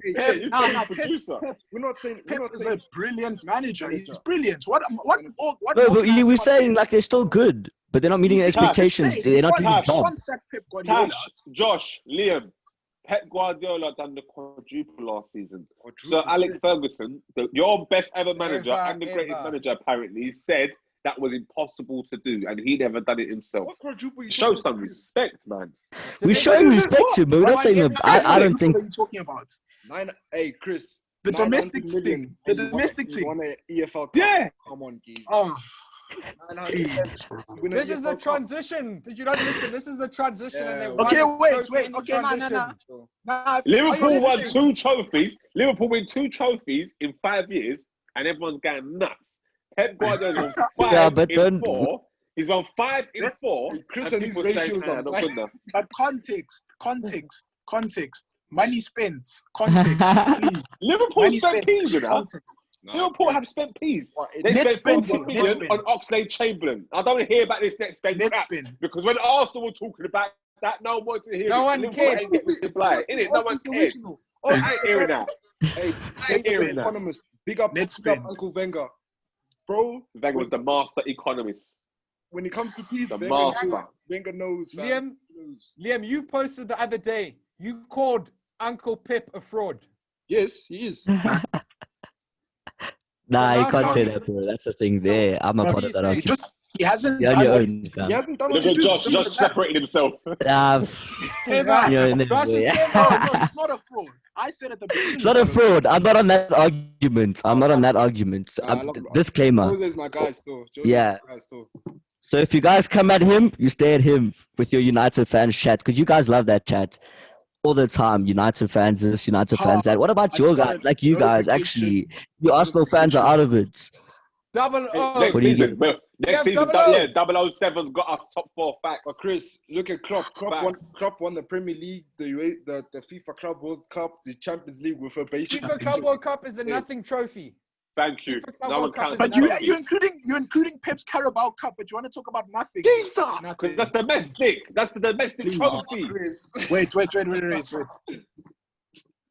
We're not saying Pep is a brilliant manager. He's brilliant. What? No, but we're saying like they're still good, but they're not meeting expectations. They're not doing the job. Josh, Liam. Pep Guardiola done the quadruple last season. So Alex Ferguson, your best ever manager and the greatest manager apparently, said that was impossible to do, and he never done it himself. Show some respect, man. We're showing respect to him, but we're not saying. I don't think. What are you talking about? Hey, Chris. The domestic thing. The domestic thing. Won an EFL Cup. Yeah. Come on, geez. Jesus, bro. This is the transition. Did you not listen? This is the transition, and they Yeah. won Okay, the wait. trophy in the Okay, nah. transition. Nah, Liverpool won listening? 2 trophies. Liverpool win 2 trophies in 5 years, and everyone's going nuts. Pep Guardiola's won 5 Yeah, but in don't- 4. He's won 5 in Let's- 4, Chris and and his people are saying, ratios are not blind. good enough. But context. Money spent. Context, please. Liverpool Money spent spent. peas, you know. Context. Liverpool have spent peas. They Net spent spending, 14 net million spending. on Oxlade-Chamberlain. I don't want to hear about this net spend Net crap. spend. Because when Arsenal were talking about that, no one wanted to hear No it. one Liverpool cared. ain't getting this supply. Innit? No one cared. I ain't hearing that. Hey, I ain't hearing that. economist. Big up Net spend. Uncle Wenger. Bro, Wenger was the master economist. when it comes to peas, The Wenger master. knows, fam. Liam, you posted the other day. You called Uncle Pip a fraud. Yes, he is. Nah, you now can't tell say me- that, bro. That's the thing So, there. I'm a what part do of you that say? argument. He hasn't You're on done your what own, He fam. hasn't done Look what at he Josh. Simple Josh as that. separated himself. Clever. You're in there, Josh is yeah. clever. No, he's not a fraud. I said at the beginning. It's not a fraud. I'm not on that argument. I'm not on that argument. I love- Disclaimer. Jose's my guy still. Yeah. My guy still. So if you guys come at him, you stay at him with your United fans chat because you guys love that chat all the time. United fans this, United fans that. What about I your just guys? wanted Like you guys, notification. actually, you Arsenal fans are out of it. Double O. Next What do you season. Well, Yeah, next season, double O. yeah, 007's got us top 4 facts. But Chris, look at Klopp. Facts. Klopp won the Premier League, the FIFA Club World Cup, the Champions League with a basic. FIFA Club World Cup is a nothing trophy. Thank you. FIFA Club No one World Cup counts. is But another- you're including Pep's Carabao Cup, but you want to talk about nothing. Geezer! Nothing. That's domestic. That's the domestic Please. trophy. Chris. Wait.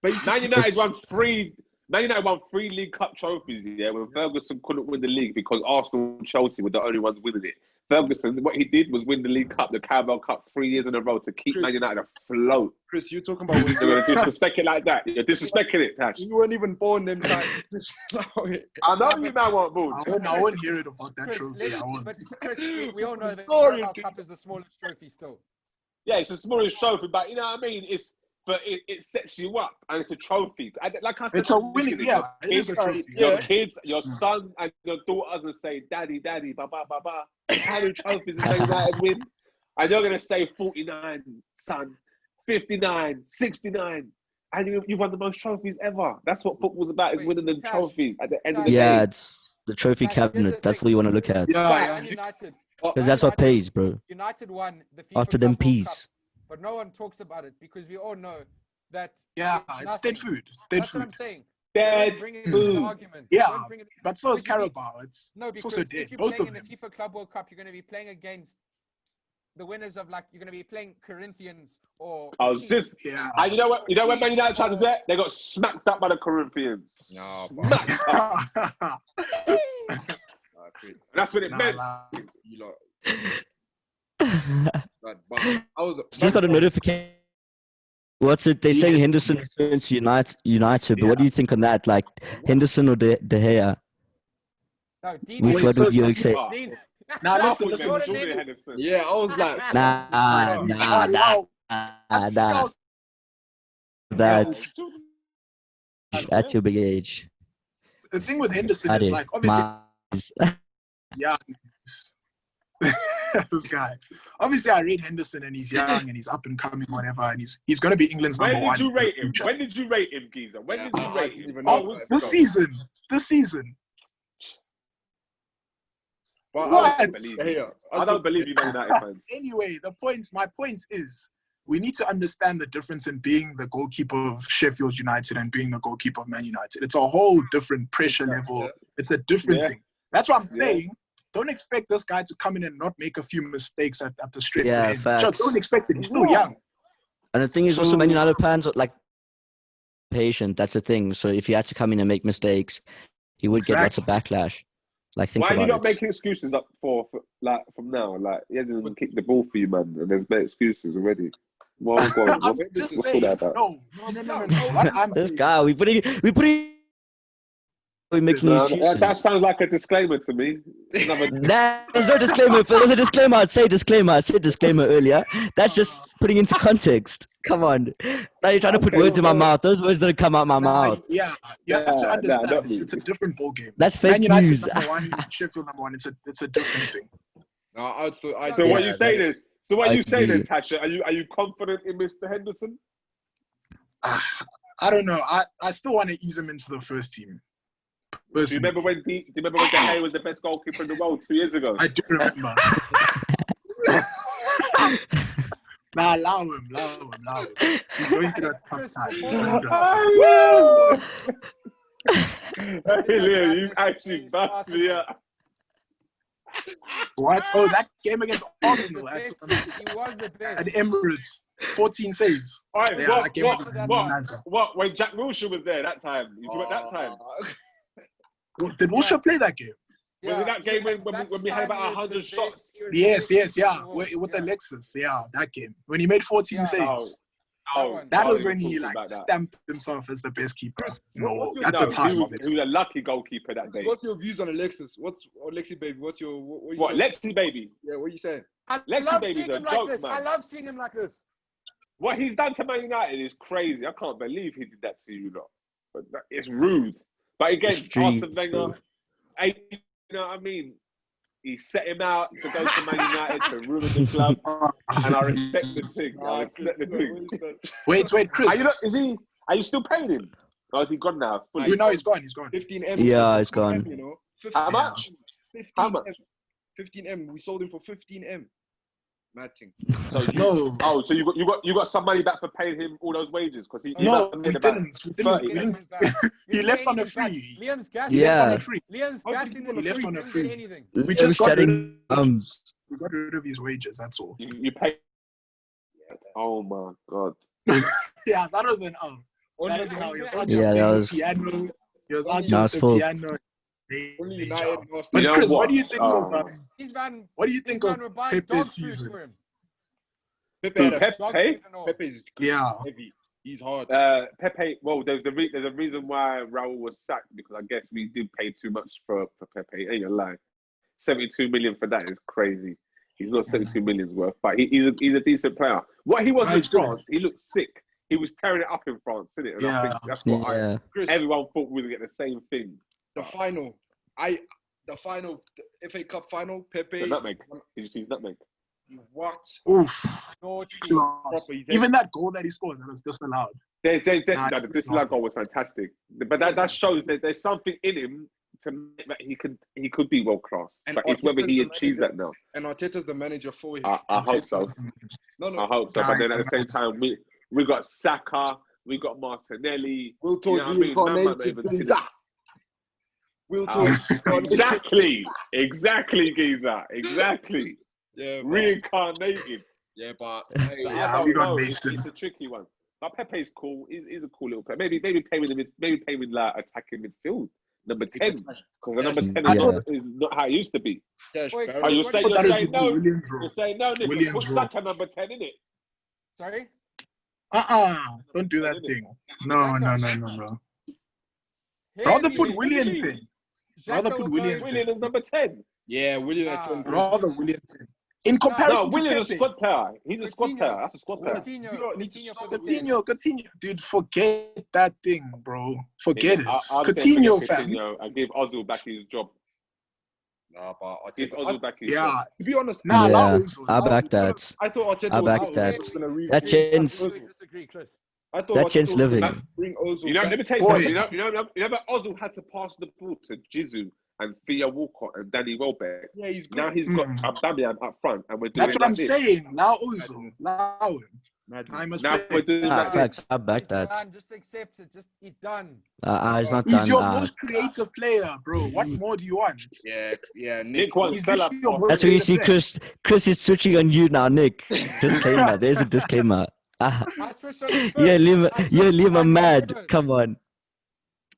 Basic. Man United won 3. Man United won 3 League Cup trophies. Yeah, when Ferguson couldn't win the league because Arsenal and Chelsea were the only ones winning it. Ferguson, what he did was win the League Cup, the Carabao Cup, 3 years in a row to keep Man United afloat. Chris, you're talking about when You're going to disrespect it like that. You're disrespecting it, Tash. you weren't even born them times. I know you man want balls. I won't hear it about that Chris, trophy. I won't. but Chris, we all know that Sorry, Carabao dude. Cup is the smallest trophy still. Yeah, it's the smallest trophy, but you know what I mean? It sets you up and it's a trophy. Like I said, It's a winning. Yeah, it is a trophy. Your kids, your son and your daughters will say, Daddy, Daddy, Baba, Baba. How many trophies did Man United win? And you're going to say 49, son, 59, 69. And you've won the most trophies ever. That's what football's about, is Wait, winning the Tash, trophies at the end of the Yeah, day. it's the trophy Tash, here's the cabinet. That's thing. what you want to look at. Yeah, Man yeah. United. Because that's what pays, bro. United won the FIFA After Club them World peas. Cup, but no one talks about it because we all know that. Yeah, it's it's dead nothing. food. It's dead That's what food. I'm saying. Dead Don't bring it into the food. argument. Yeah, Don't bring it- But so is Because you need- Carabao. It's because also dead. if you're Both playing of in the them. FIFA Club World Cup, you're going to be playing against the winners of you're going to be playing Corinthians or. I was Chiefs. just, Yeah. and you know what Man United tried to do? They got smacked up by the Corinthians. No, Smacked up. That's what it Nah, meant. nah. You lot. But I was Just got a notification. What's it? They're saying Henderson returns to United, but what do you think on that? Like Henderson or De Gea? No, Dean. Which Wait, one so- would you say? Dean. Nah, I listen, thought listen. they were Jordan Jordan Henderson. Henderson. Yeah, I was like, Nah. That's at your big age. The thing with Henderson At is it. like obviously, My- yeah. This guy. Obviously, I rate Henderson, and he's young and he's up and coming, whatever, and he's going to be England's number When one. did you rate him? future. When did you rate him, Geezer? When did you I rate didn't him? even know. Oh, this season. But What? I don't believe you. Yeah, I don't believe you, Man United fans. Anyway, my point is, we need to understand the difference in being the goalkeeper of Sheffield United and being the goalkeeper of Man United. It's a whole different pressure level. Yeah. It's a different Yeah. thing. That's what I'm saying. Don't expect this guy to come in and not make a few mistakes at the straight Yeah, end. facts. Just don't expect it. He's still young. And the thing is also Man United fans are like patient. That's the thing. So if he had to come in and make mistakes, he would get lots of backlash. Like think Why are you about not it. making excuses up for from now? Like he hasn't even kicked the ball for you, man, and there's no excuses already. Well, I'm just saying. that about? No. What I'm This saying guy, we putting We're making excuses. That sounds like a disclaimer to me. Another There's no disclaimer. If there was a disclaimer, I'd say disclaimer. I said disclaimer earlier. That's just putting into context. Come on. Now you're trying to put words in my mouth. Those words didn't come out my mouth. Yeah, you have to understand. It's a different ball game. That's fake Man United news. number one, Sheffield number one. It's a different thing. No, so what you say then? So what you say then, Tasha? Are you confident in Mr. Henderson? I don't know. I still want to ease him into the first team. Do you remember when De Gea was the best goalkeeper in the world 2 years ago? I do remember. Nah, allow him. He's going through a tough time. Hey, Liam, you actually bust me up. What? Oh, that game against Arsenal He was the best. at Emirates. 14 saves. All right, Yeah, what? When Jack Wilshere was there that time? You talk about that time? Did Wilshere play that game? Was it that game when we had about 100 shots? Yes, yeah. With Alexis, yeah, that game. When he made 14 saves. That was when he stamped himself as the best keeper. At the time. He was a lucky goalkeeper that day. What's your views on Alexis? Lexi baby? What Lexi baby? Yeah, what are you saying? Lexi baby's a joke, man. I love seeing him like this. What he's done to Man United is crazy. I can't believe he did that to you lot. But it's rude. But again, Arsene Wenger, you know what I mean? He set him out to go to Man United to ruin the club, and I respect the thing. Wait, Chris. Are you still paying him? Or is he gone now? No, he's gone. 15M. Yeah, he's gone. You know? How much? 15M. How much? 15M. We sold him for 15M. Mad thing. No. Oh, so you got some money back for paying him all those wages? Because we didn't. He left on a free. Liam's gas. Yeah. Liam's gassing him. He left on a free. Anything. We just got rid We got rid of his wages. That's all. You pay. Oh my god. Yeah, that was an That was how he was out piano. He was out the piano. But Chris, what do you think of what do you think of Pepe's season? Pepe is heavy. He's hard. Pepe. Well, there's a reason why Raul was sacked, because I guess we did pay too much for Pepe. Ain't gonna lie, 72 million for that is crazy. He's not 72 million's worth, but he's a decent player. What he was in France, he looked sick. He was tearing it up in France, isn't it? And I think that's what everyone thought we would get the same thing. The final FA Cup final, Pepe. The nutmeg. Did you see his nutmeg? What? Oof. Even that goal that he scored, that was disallowed. The disallowed goal was fantastic. But that shows that there's something in him to make that he could be world class. But it's whether he achieves that now. And Arteta's the manager for him. I hope so. No. I hope so. But then at the same time, we got Saka, we got Martinelli. We'll talk Exactly, Giza. Exactly. Yeah, reincarnated. Yeah, but we got Mason. It's a tricky one. But Pepe's cool. He's a cool little player. Maybe play with like attacking midfield. Number 10, because the number 10 is not how it used to be. You're saying no. You're saying no, Nick. Put Saka number 10 in it. Sorry. Don't do that thing. No. Rather put William in. William is number 10. Yeah, William at 10. Rather William 10. In comparison to William is a Pepe. squad player. He's a squad player. That's a squad player. Coutinho. Dude, forget that thing, bro. Forget it. Coutinho, fam. I gave Ozil back his job. Nah, but give Ozil back his job. To be honest, I back that. I thought Arteta was that. That chance. Disagree, Chris. I thought that chance living. Bring Ozil let me tell you something. You know, Ozil had to pass the ball to Jizu and Theo Walcott and Danny Welbeck. Yeah, he's good. Now he's got Aubameyang up front, and we're doing. That's what I'm saying. Now Ozil, allow him. Now we're doing facts. I back that. Just accept it. He's done. He's not done. He's your most creative player, bro. What more do you want? Yeah. Nick wants Salah. That's where you see Chris. Chris is switching on you now, Nick. Disclaimer. There's a disclaimer. Liam, I'm mad.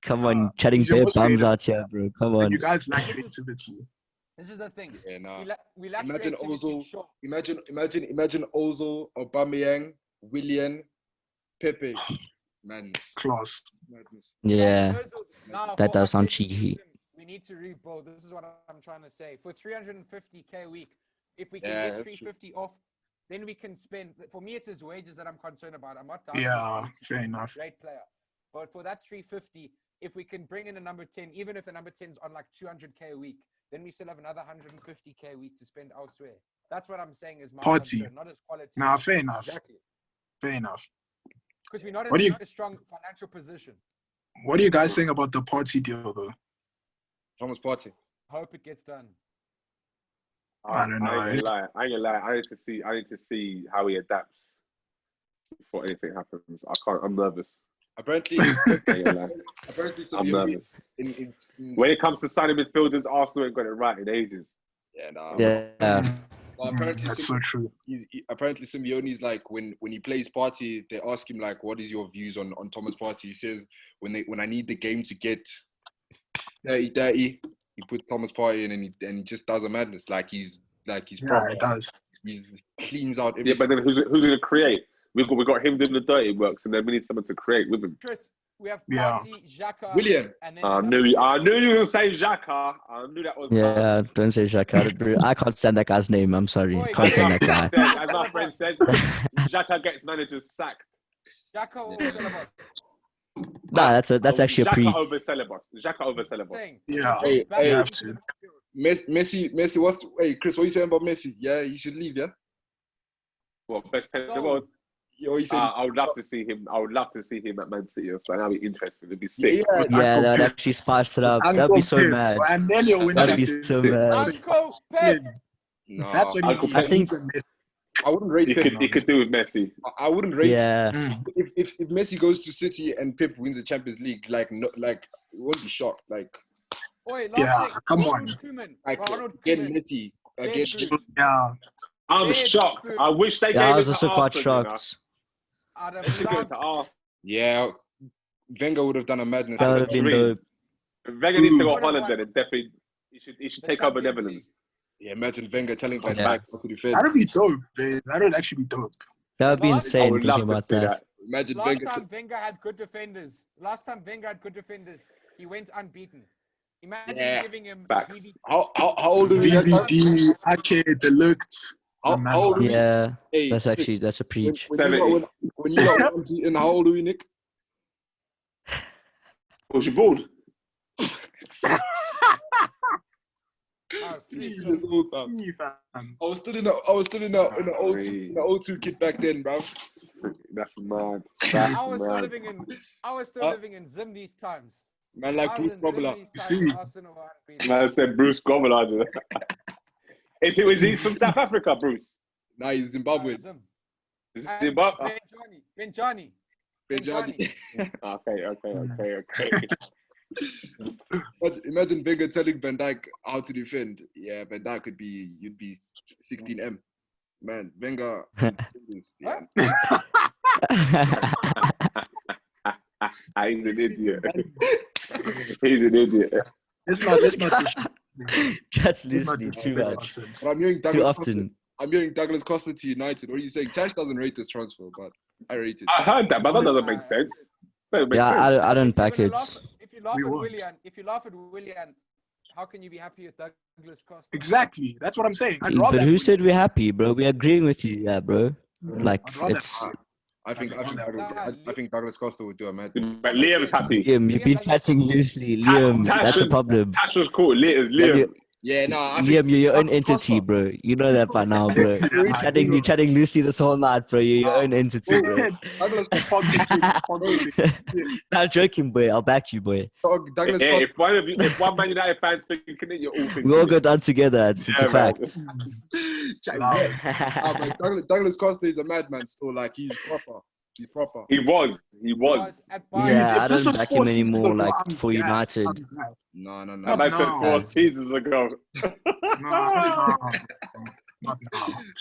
Come on, chatting bare bums out here, bro. Come on. You guys lack creativity. This is the thing. Yeah, nah. We lack imagine creativity. Ozil. Sure. Imagine Ozil, Aubameyang, William, Pepe. Man, class. madness. Yeah. Now, That for does sound Arteta's cheeky. system, we need to rebuild. This is what I'm trying to say. For 350k a week, if we can Yeah, get that's 350 off, then we can spend. For me, it's his wages that I'm concerned about. I'm not doubting his Yeah, quality. fair enough. Great player. But for that 350, if we can bring in a number 10, even if the number 10's on like 200k a week, then we still have another 150k a week to spend elsewhere. That's what I'm saying is my Party. concern, not his quality. Nah, fair enough. Exactly. Fair enough. Because we're not What do in you- a strong financial position. What are you guys saying about the Party deal, though? Thomas Partey. Hope it gets done. I don't know. I ain't gonna lie. I need to see how he adapts before anything happens. I'm nervous. Apparently, I ain't gonna lie. apparently, I'm nervous. in When it comes to signing midfielders, Arsenal ain't got it right in ages. yeah, nah. Yeah. Well, apparently, That's so true. apparently Simeone's like when he plays Partey, they ask him like, "What is your views on Thomas Partey?" He says, "When I need the game to get dirty, he puts Thomas Partey in and he just does a madness. Like he's Yeah, proper. it does. He's cleans out Yeah, everything." but then who's gonna create? We got him doing the dirty work, so then we need someone to create with him. Chris, we have Yeah. Partey, Xhaka, William. and then I knew you were gonna say Xhaka. I knew that was Yeah, don't say Xhaka. I can't stand that guy's name. I'm sorry. Oi, Can't stand that guy. As our friend said, Xhaka gets managers sacked. Xhaka or Celebot. Nah, that's actually a pre. Xhaka over Celebot. Xhaka over Celebot. Thing. Yeah, Hey, Back hey. you into have the to. midfield. Messi, Chris, what are you saying about Messi? Yeah, he should leave, yeah? What best player in the No. world? Yo, he said, I would love to see him. I would love to see him at Man City. So that'd be interesting. It'd be sick. yeah, Yeah, Uncle that'd Pip. actually spice it up. That'd Uncle be so Pip. mad. And then you'll win That'd be Champions so League. mad. Uncle Pep. nah, That's what Uncle he Pep. I think- needs a Messi. I wouldn't rate Pep. He could do with Messi. I wouldn't rate Yeah. if Messi goes to City and Pep wins the Champions League, like no, like it won't be shocked. Like Oi, last Yeah, thing. come Ronald on. Koeman. like Ronald again Koeman. Messi again. Dead food. Yeah. I'm Dead shocked. food. I wish they Yeah, I gave was it to also quite Arsenal. shocked. I'd They should have give it loved to Arsenal. Yeah, Wenger would have done a madness. That would have been Dream. dope. Wenger needs to go What Holland about then, and definitely he should the take over Champions Netherlands. League. Yeah, imagine Wenger telling Van Yeah. Dijk what to defend. That would be dope, man. That would actually be dope. That would be Last- I insane would thinking love to about see that. Imagine Last Wenger. time Wenger had good defenders. He went unbeaten. Imagine Yeah. giving him Facts. VV. How old are we? that time? VVD, Ake, Deluxe. How old are we? Yeah, Hey, that's a preach. when you got unbeaten, how old are we, Nick? Was you bored? Oh, sweet. Years old, fam. I was still in the O2 kit back then, bro. That's mad. I That's was still mad. living in Zim these times. Man, like I Bruce was in Zim Grobbelaar. these times. See? Arsenal were unbeaten. Man said Bruce Grobbelaar. Is he from South Africa, Bruce? Nah, he's Zimbabwean. Zim. Is And he Zimbabwe? Benjani. Benjani. Okay. Imagine Wenger telling Van Dijk how to defend. Yeah, Van Dijk you'd be 16M. Man, Wenger. Yeah. He's an idiot. He's an idiot. Let's not Just let's not listening do too that. much, But I'm hearing too Douglas Costa. often. I'm hearing Douglas Costa to United. What are you saying? Tash doesn't rate this transfer, but I rate it. I heard that, but that doesn't make sense. That makes Yeah, sense. I don't back If it. you laugh We at won't. Willian, how can you be happy with Douglas Costa? Exactly. That's what I'm saying. I'd But rather who said we're happy, bro? We're agreeing with you, yeah, bro. Like I'd rather it's I think Douglas Costa would do a madness. But Liam's happy. Liam. You've been chatting loosely, Liam. That's a problem. Tash was cool. Liam. Yeah, no, I think Liam, you're your own Douglas Costa. entity, bro. You know that by now, bro. You're chatting loosely this whole night, bro. You're your own entity, bro. Douglas Not joking, boy. I'll back you, boy. Douglas Yeah, Costa. if one Man United fan's thinking it, you're all thinking We all it. go down together. It's a Yeah, fact. Douglas Costa is a madman still. Like he's proper. He's proper. He was. At Bayern. Yeah, I If this don't was back 4 him seasons anymore. ago, Like I'm for gassed. United. I'm gassed. No. That man said No. 4 seasons ago. No. Not now.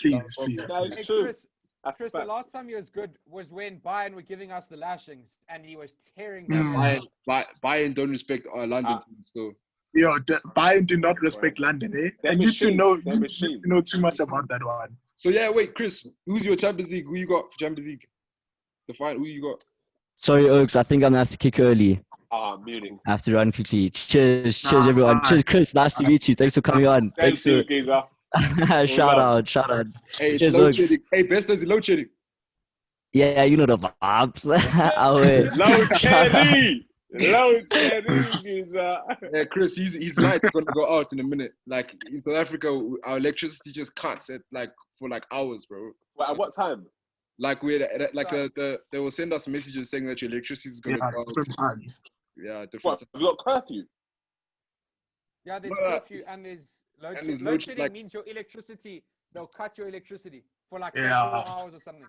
Please. That Hey, is true. Chris, That's Chris, the fact. last time he was good was when Bayern were giving us the lashings and he was tearing Mm. them. Bayern don't respect our London team still. Yo, Bayern do not respect London, eh? They're And you two machines. know, They're you machines. know too much about that one. So yeah, wait, Chris, who's your Champions League? Who you got for Champions League? The final, who you got? Sorry, Oaks. I think I'm gonna have to kick early. Munich. I have to run quickly. Cheers, Nah, cheers, everyone. it's Cheers, Chris. Nice to meet you. Thanks for coming on. Thank Thanks you, for geezer. shout love. out, shout out. Hey, it's Cheers, load Oaks. shedding. Hey, best is load shedding. Yeah, you know the vibes. I'll wait. Low Shout out. cherry. Low cherry, geezer. Yeah, Chris, his light's gonna go out in a minute. Like in South Africa, our electricity just cuts at like for like hours, bro. Well, at what time? Like they will send us messages saying that your electricity is gonna Yeah, go out. different times. Yeah, different. What? Have you got curfew? Yeah, there's Well, curfew and there's load and shedding. there's Load load- shedding like- means your electricity, they'll cut your electricity for like Yeah. 24 hours or something.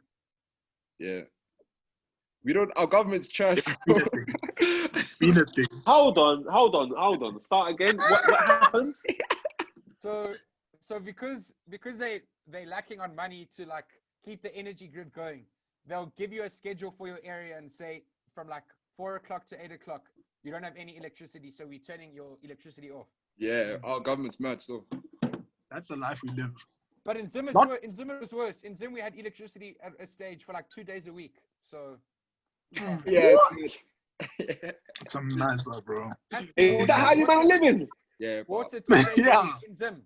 Yeah. We don't. Our government's trash. Been a thing. Been a thing. Hold on. Start again. What happens? So because they're lacking on money to like keep the energy grid going, they'll give you a schedule for your area and say from like 4 o'clock to 8 o'clock you don't have any electricity, so we're turning your electricity off. Yeah, our government's mad still. That's the life we live. But in Zim, Not- in Zim it was worse. In Zim we had electricity at a stage for like 2 days a week. So Yeah. It's a mess, bro. and Is that how you man are living? Yeah. but- water 2 days a Yeah. week in Zim.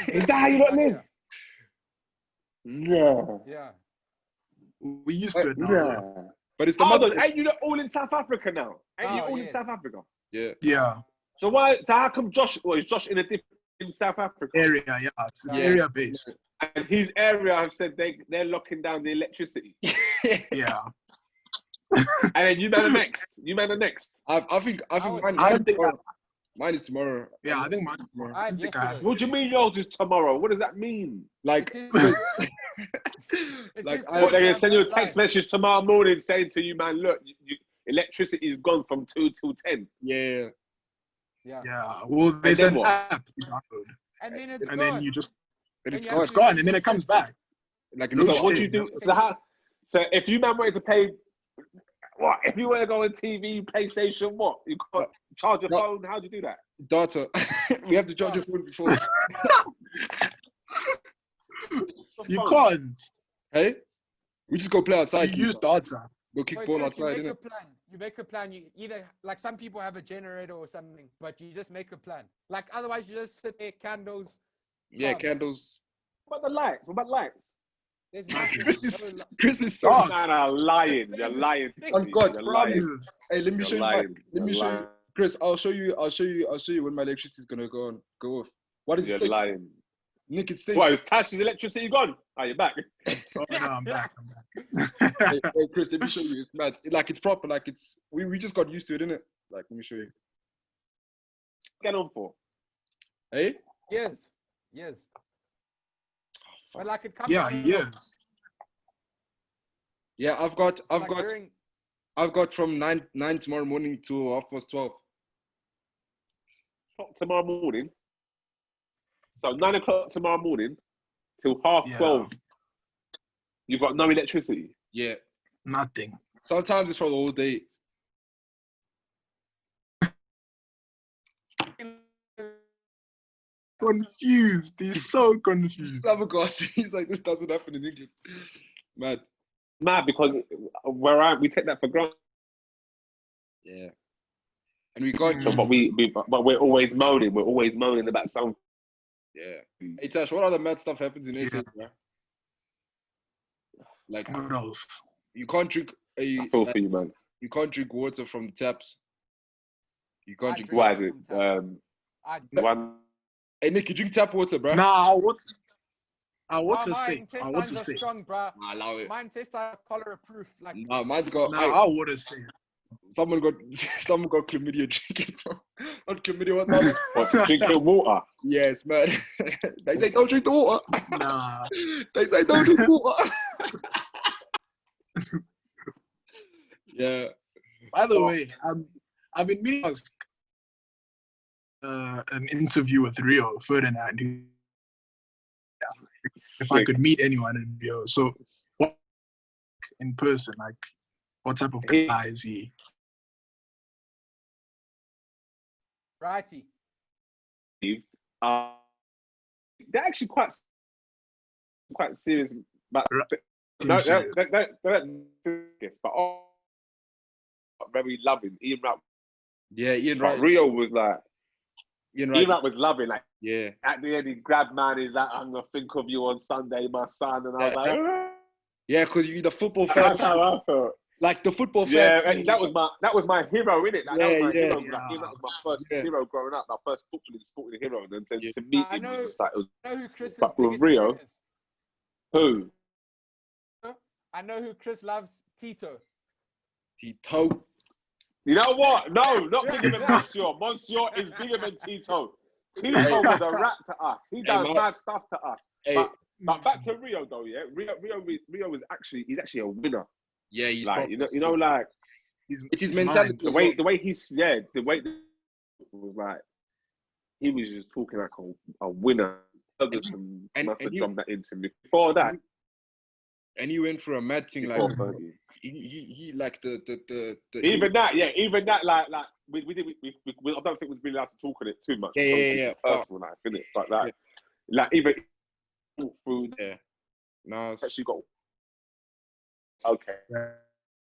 Is that how you lot live? No. Yeah. We used to it now. No. But it's the Hold mad- on. Ain't you lot all in South Africa now? Ain't you Oh, all in yes. South Africa? Yeah. Yeah, So why? So how come Josh? Well, is Josh in a different in South Africa? area. Yeah, it's Yeah. area based. And his area have said they're locking down the electricity. Yeah, And then you man are next. You man are next. I think was- mine, I don't think tomorrow. Mine is tomorrow. yeah. I think mine's tomorrow. I don't think I have. yesterday. What do you mean yours is tomorrow? What does that mean? Like, It's his- It's Like, his I- What, they're turn gonna to send you a have text lights. message tomorrow morning saying to you, man, look, electricity is gone from 2 till 10. yeah. Yeah. Yeah. Well, there's then an what? app you download, And then it's and gone. then you just But And it's you gone. have it's to gone, and then it comes back. Like, No no So what do you shit, do? that's- So if you man wanted to pay, what? If you want to go on TV, PlayStation, what? You got charge your No. phone? How do you do that? data. We have to charge your phone before. You Phone. can't. Hey? We just go play outside. You use data. Go kick Wait, ball Chris, outside, you make innit? a plan. You make a plan. You either like some people have a generator or something, but you just make a plan. Like otherwise, you just sit there, candles. Yeah, Calm. candles. What about the lights? What about lights? There's nothing. Chris no is, li- Chris is Oh. so. Man, are lying. Yes, You're yes, lying. yes. On God, You're lying. Promise. Hey, let me You're show you. lying. Let me You're show you. lying. Chris, I'll show you when my electricity is gonna go off. What did you You're say? lying. Nick, it's staged. What, is Tash's electricity gone? Are you back? Oh no, I'm back. Hey, Chris, let me show you. It's mad. It's proper. Like it's we just got used to it, innit? Like, let me show you. Get on for. Hey? Yes. Yes. But like it comes. Yeah, on and he off. is. Yeah, I've So, like, got during- from 9 tomorrow morning to 12:30. Tomorrow morning. So 9 o'clock tomorrow morning till half Yeah. 12. You've got no electricity. Yeah. Nothing. Sometimes it's for the whole day. Confused. He's so confused. Flabbergasted. He's like, this doesn't happen in England. Mad. Mad, because we take that for granted. Yeah. And we can't. So, but we're always moaning. We're always moaning about something. Yeah. Hey Tash, what other mad stuff happens in SA, bro? Like, What else? you can't drink. I feel for you, man. You can't drink water from the taps. You can't I drink. drink Why water is it? from taps. I One. Hey Nick, you drink tap water, bro? Nah, what's I Oh, want to my say? I intestines want to are say? strong, bruh. Nah, allow it. My intestines are cholera proof. Like, Nah, mine's got. Nah, I want to say. Someone got chlamydia drinking from. Not chlamydia, what's that? What, drink your water. Yes, man. They say don't drink the water. Nah. They say don't drink water. Yeah. By the way, I've been meaning to ask an interview with Rio Ferdinand. If I could meet anyone in Rio, so what in person, like what type of guy is he? righty. They're actually quite serious. But Seems serious. they're serious, but very loving. Ian Wright Yeah, Ian But Wright. Rio was like, Ian Ian Wright. Wright was loving. Like Yeah. at the end, he grabbed man. He's like, I'm gonna think of you on Sunday, my son. And I was like, Yeah, because you the football fan. that's how I felt. Like the football fan. Yeah, that was my hero, innit? Like, that was my hero. yeah. Like, that was my first hero growing up. My first footballing hero. And then to meet him was just like, it was. I know who Chris's But with biggest Rio, hero is. who? I know who Chris loves. Tito. Tito. You know what? No, not bigger than Monsieur. Monsieur is bigger than Tito. Tito was a rat to us. He does mad stuff to us. But back to Rio though, yeah. Rio is actually he's a winner. Yeah, he's like you know like his mentality. The way he's was like he was just talking like a winner. Ferguson must have jumped that into me. Before that, and he went for a mad thing like he like the even that like we I don't think we've been allowed to talk on it too much. Yeah. Personal life, innit? But like even through no, actually got okay.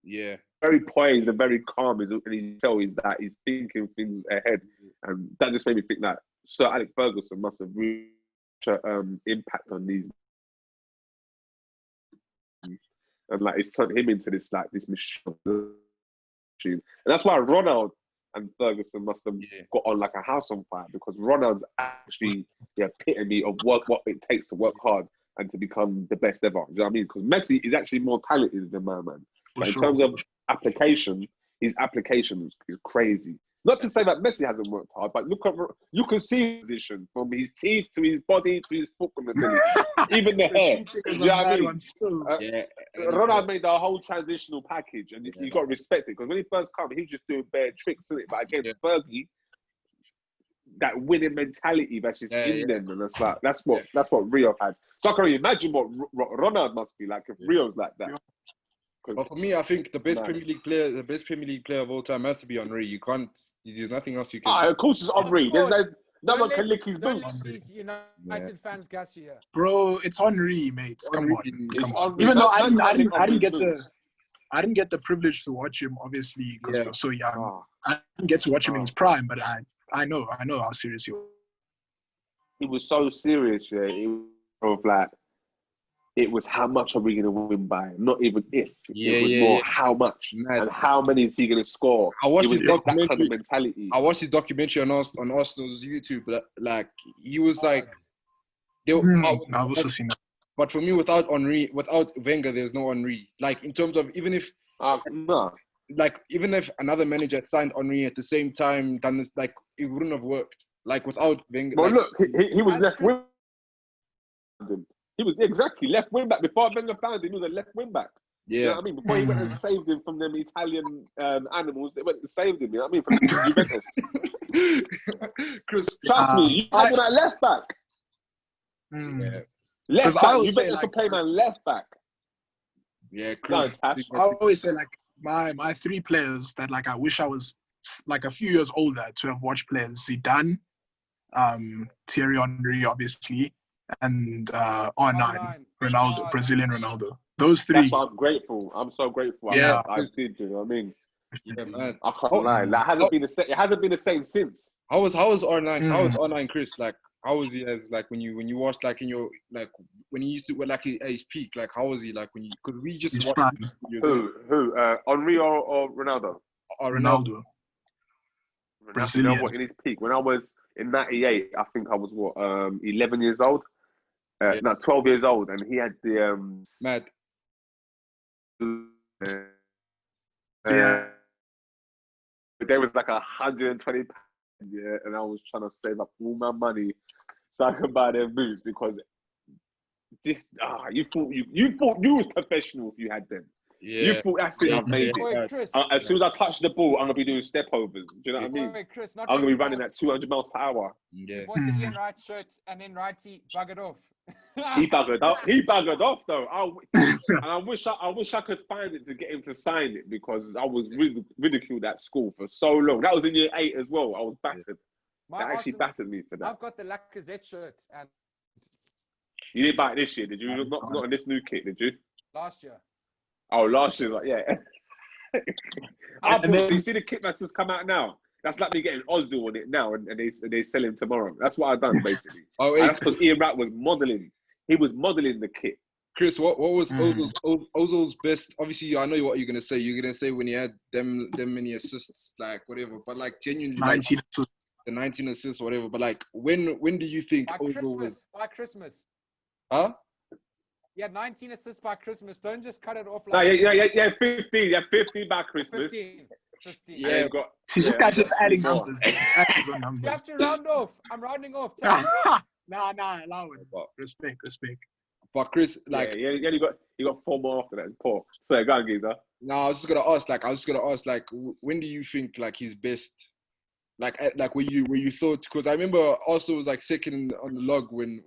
Yeah. Very poised and very calm, and you tell is that he's thinking things ahead, and that just made me think that Sir Alex Ferguson must have really impact on these, and like it's turned him into this machine, and that's why Ronald and Ferguson must have got on like a house on fire, because Ronald's actually the epitome of what it takes to work hard and to become the best ever. You know what I mean? Because Messi is actually more talented than man. But in terms of application, his application is crazy. Not to say that Messi hasn't worked hard, but you can see his position from his teeth to his body to his football ability, even the hair. You know what I mean? Ronald made the whole transitional package, and you got to respect it, because when he first came, he was just doing bare tricks, isn't it? But again, Fergie, that winning mentality that's just in them, and that's what Rio has. So I can imagine what Ronald must be like if Rio's like that. But for me, I think the best Premier League player of all time has to be Henry. You can't. There's nothing else you can. Of course, it's Henry. No one can lick his boots. Don't let these United fans gas you here. Bro, it's Henry, mate. Come on. Henry. Even though I didn't get the privilege to watch him, obviously, because we're so young. I didn't get to watch him in his prime, but I know how serious he was. He was so serious, it was how much are we going to win by? Not even if. It was more how much. Mad. And how many is he going to score? I watched his documentary. That kind of mentality. I watched his documentary on Arsenal's YouTube. Like, he was like... I've also seen that. But for me, without Wenger, there's no Henry. Like, in terms of even if... No. Like, even if another manager had signed Henry at the same time, then like, it wouldn't have worked. Like, without Wenger... Well, look, he was left wing. He was exactly left wing back. Before Wenger found him, he was a left wing back. Yeah. You know what I mean? Before he went and saved him from them Italian animals, they went and saved him. You know what I mean? From Juventus. Chris, trust me, you had him at left back. Left back. Juventus will play man left back. Yeah, Chris. I always say like my three players that like I wish I was like a few years older to have watched players: Zidane, Thierry Henry, obviously, and R9, Ronaldo, Brazilian Ronaldo. Those three. That's why I'm grateful. I'm so grateful. Yeah, I did. You know what I mean? Yeah, man. I can't lie. Like, it hasn't been the same since. How was R9? How was R9 Chris? Like, how was he as like when you watched like in your like when he used to like at his peak? Like, how was he like when you could we just watch who Henry or Ronaldo? Ronaldo. Brazilian. You know what? In his peak, when I was in '98, I think I was 11 years old. No, 12 years old, and he had the mad. There was like 120 pounds, and I was trying to save up all my money so I could buy them boots, because this you thought you was professional if you had them. Yeah. You thought that's it. I've made it. Wait, Chris, as soon as I touch the ball, I'm gonna be doing step overs. Do you know what I mean? Wait, Chris, I'm gonna be running at 200 miles per hour. Yeah. You bought the Ian Wright shirt, and then Wrighty buggered off. He buggered off though. And I wish I could find it to get him to sign it, because I was ridiculed at school for so long. That was in year 8 as well. I was battered. That actually battered me for that. I've got the LaCaChris shirt, and you didn't buy it this year, did you? Not in this new kit, did you? Last year. Oh, last year, like yeah. You see the kit that's just come out now. That's like me getting Ozil on it now, and they sell him tomorrow. That's what I've done basically. Oh, And hey, that's because Ian Wright was modelling. He was modelling the kit. Chris, what was Ozil's best? Obviously, I know what you're gonna say. You're gonna say when he had them many assists, like whatever. But like genuinely, 19 assists. the 19 assists, whatever. But like, when do you think By Ozil was? Christmas. Huh? He had 19 assists by Christmas. Don't just cut it off No, like yeah, 15. Yeah, 15 by Christmas. 15. Yeah. And got, See, this guy's just adding more. numbers. Adding on You numbers. have to round off. I'm rounding off. Nah, allow it. Respect. But Chris, like, yeah, he got 4 more after that. It's poor. So go on, geezer. no, I was just gonna ask, like, when do you think like his best? Like where you thought? Because I remember Arsenal was like second on the log when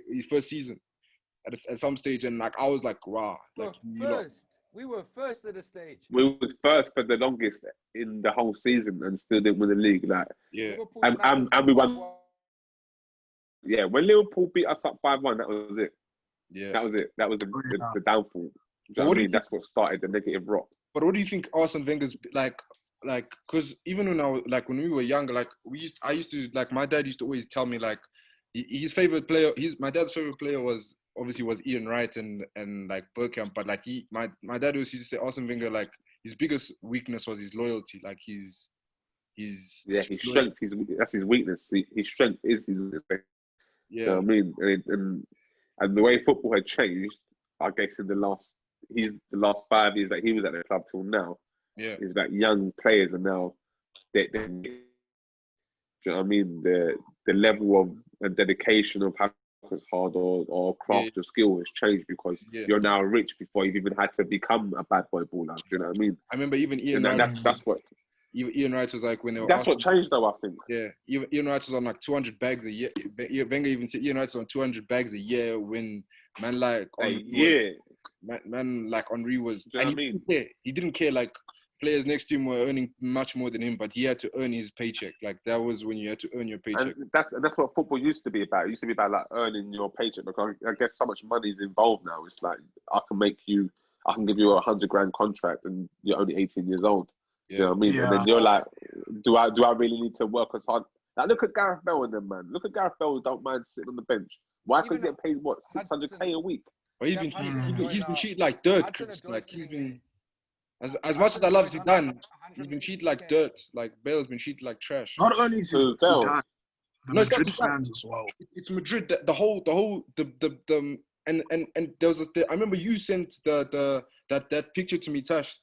his first season at some stage, and like I was like, wow, like We were first at a stage. We was first for the longest in the whole season and still didn't win the league. Like, yeah, and we won. Yeah, when Liverpool beat us up 5-1, that was it. Yeah, that was it. That was the downfall. Do you know what I mean? That's what started the negative rock. But what do you think Arsene Wenger's like? Because even when we were younger, like I used to like my dad used to always tell me like his favorite player. My dad's favorite player was Ian Wright and like Bergkamp. But like my dad always used to say Arsene Wenger, like his biggest weakness was his loyalty. Like his strength. That's his weakness. His strength is his weakness. Yeah, you know what I mean, and the way football had changed, I guess in the last 5 years that he was at the club till now, is that young players are now do you know what I mean? The level of and dedication of how it's hard or craft or skill has changed because you're now rich before you've even had to become a bad boy baller. Do you know what I mean? I remember even Ian Wright. That's what. Ian Wright was like when they were. That's what changed, though. I think. Yeah, Ian Wright was on like 200 bags a year. Wenger even said Ian Wright was on 200 bags a year when man like man like Henry was. Do you know and what I mean? He didn't care. Like players next to him were earning much more than him, but he had to earn his paycheck. Like that was when you had to earn your paycheck. And that's what football used to be about. It used to be about like earning your paycheck. Because I guess so much money is involved now. It's like I can give you a $100,000 contract, and you're only 18 years old. You know what I mean? And then you're like, do I really need to work as hard? Like, look at Gareth Bale and them, man. Look at Gareth Bale who don't mind sitting on the bench. Why could he get paid, what, 600K a week? But he's been cheated like dirt, Chris. Like, he's been... As much as I love Zidane, he's been treated like dirt. Like, Bale's been treated like trash. Not only is it Zidane, the Madrid fans as well. It's Madrid. And there was I remember you sent that picture to me, Tash.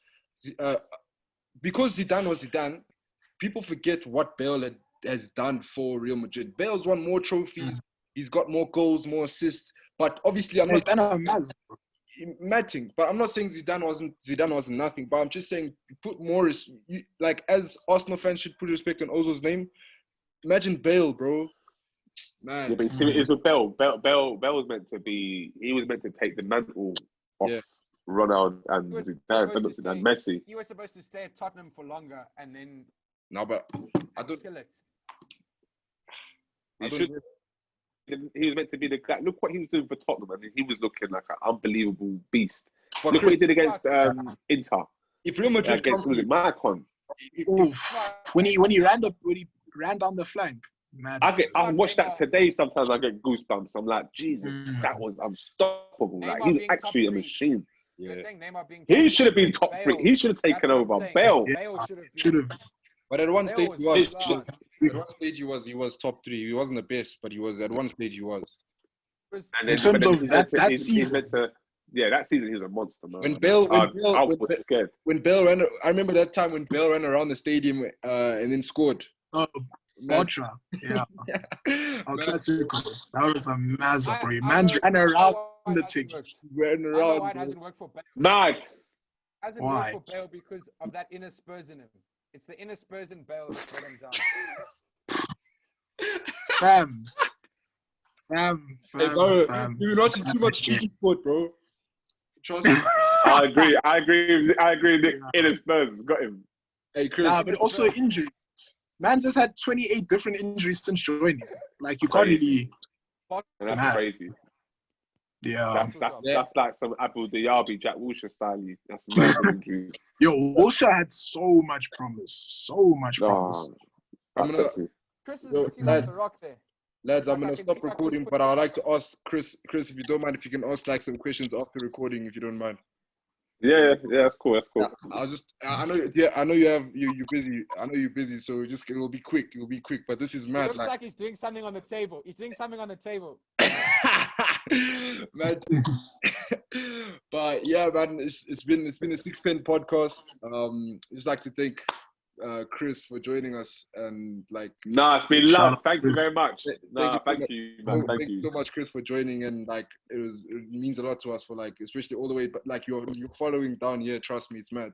Because Zidane was Zidane, people forget what Bale has done for Real Madrid. Bale's won more trophies. He's got more goals, more assists. But obviously, I'm not matting. But I'm not saying Zidane wasn't nothing. But I'm just saying, put more like as Arsenal fans should put respect on Ozil's name. Imagine Bale, bro. Man. Yeah, but see, it's with Bale. Bale was meant to be. He was meant to take the mantle off. Yeah. Ronaldo and Zidane and Messi. He was supposed to stay at Tottenham for longer and then. No, but I don't kill it. He was meant to be the guy. Look what he was doing for Tottenham. I mean, he was looking like an unbelievable beast. Look what he did against Inter. If Real Madrid against Marcon. When he ran down the flank. Man. I watch that today. Sometimes I get goosebumps. I'm like, Jesus, that was unstoppable. Like he's actually a machine. Yeah. He should have been top 3. He should have taken over. Bale should have. But at one stage he was top 3. He wasn't the best, but he was at one stage he was. And in terms of that season. That season he was a monster, man. I was scared. When Bale ran, I remember that time when Bale ran around the stadium and then scored. Oh, Ultra, yeah. Classical. That was a mazza, bro. Man's ran around the thing. Ran around. Why it hasn't worked for Bale? Mad. Hasn't worked for Bale because of that inner Spurs in him. It's the inner Spurs in Bale that's let him down. Fam. You're watching too much cheeky sport, bro. Trust me. I agree. The inner Spurs got him. Hey, Chris. Nah, but also injuries. Man's just had 28 different injuries since joining. Like, you can't really... That's crazy. Yeah. That's like some Abu Dhabi, Jack Wilshere style. That's mad injury. Yo, Wilshere had so much promise. So much promise. I'm gonna, Chris is Yo, looking like the Rock there. lads, I'm Like, I gonna can stop see my recording, Chris but putting I'd it like to ask Chris, if you don't mind, if you can ask like some questions after recording, if you don't mind. Yeah, that's cool. That's cool. I know you're busy. I know you're busy, so it'll be quick. But this is He mad. looks like he's doing something on the table. He's doing something on the table. Man. But yeah, man, it's been a 6 pen podcast. Just like to thank Chris for joining us, and like, Nah, it's been love. Thank you very much. Thank you, man. Thank you so much, Chris, for joining, and like it means a lot to us for like, especially all the way, but like you're following down here. Trust me, it's mad.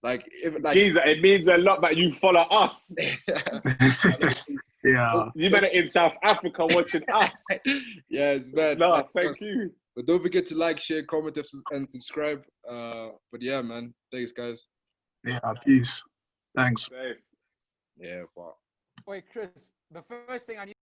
Like, Jesus, it means a lot that you follow us. Yeah. You better in South Africa watching us. Yeah, it's mad. No, like, thank you. But don't forget to like, share, comment, and subscribe. But yeah, man, thanks, guys. Yeah. Peace. Thanks. Safe. Yeah, wow. Wait, Chris, the first thing I need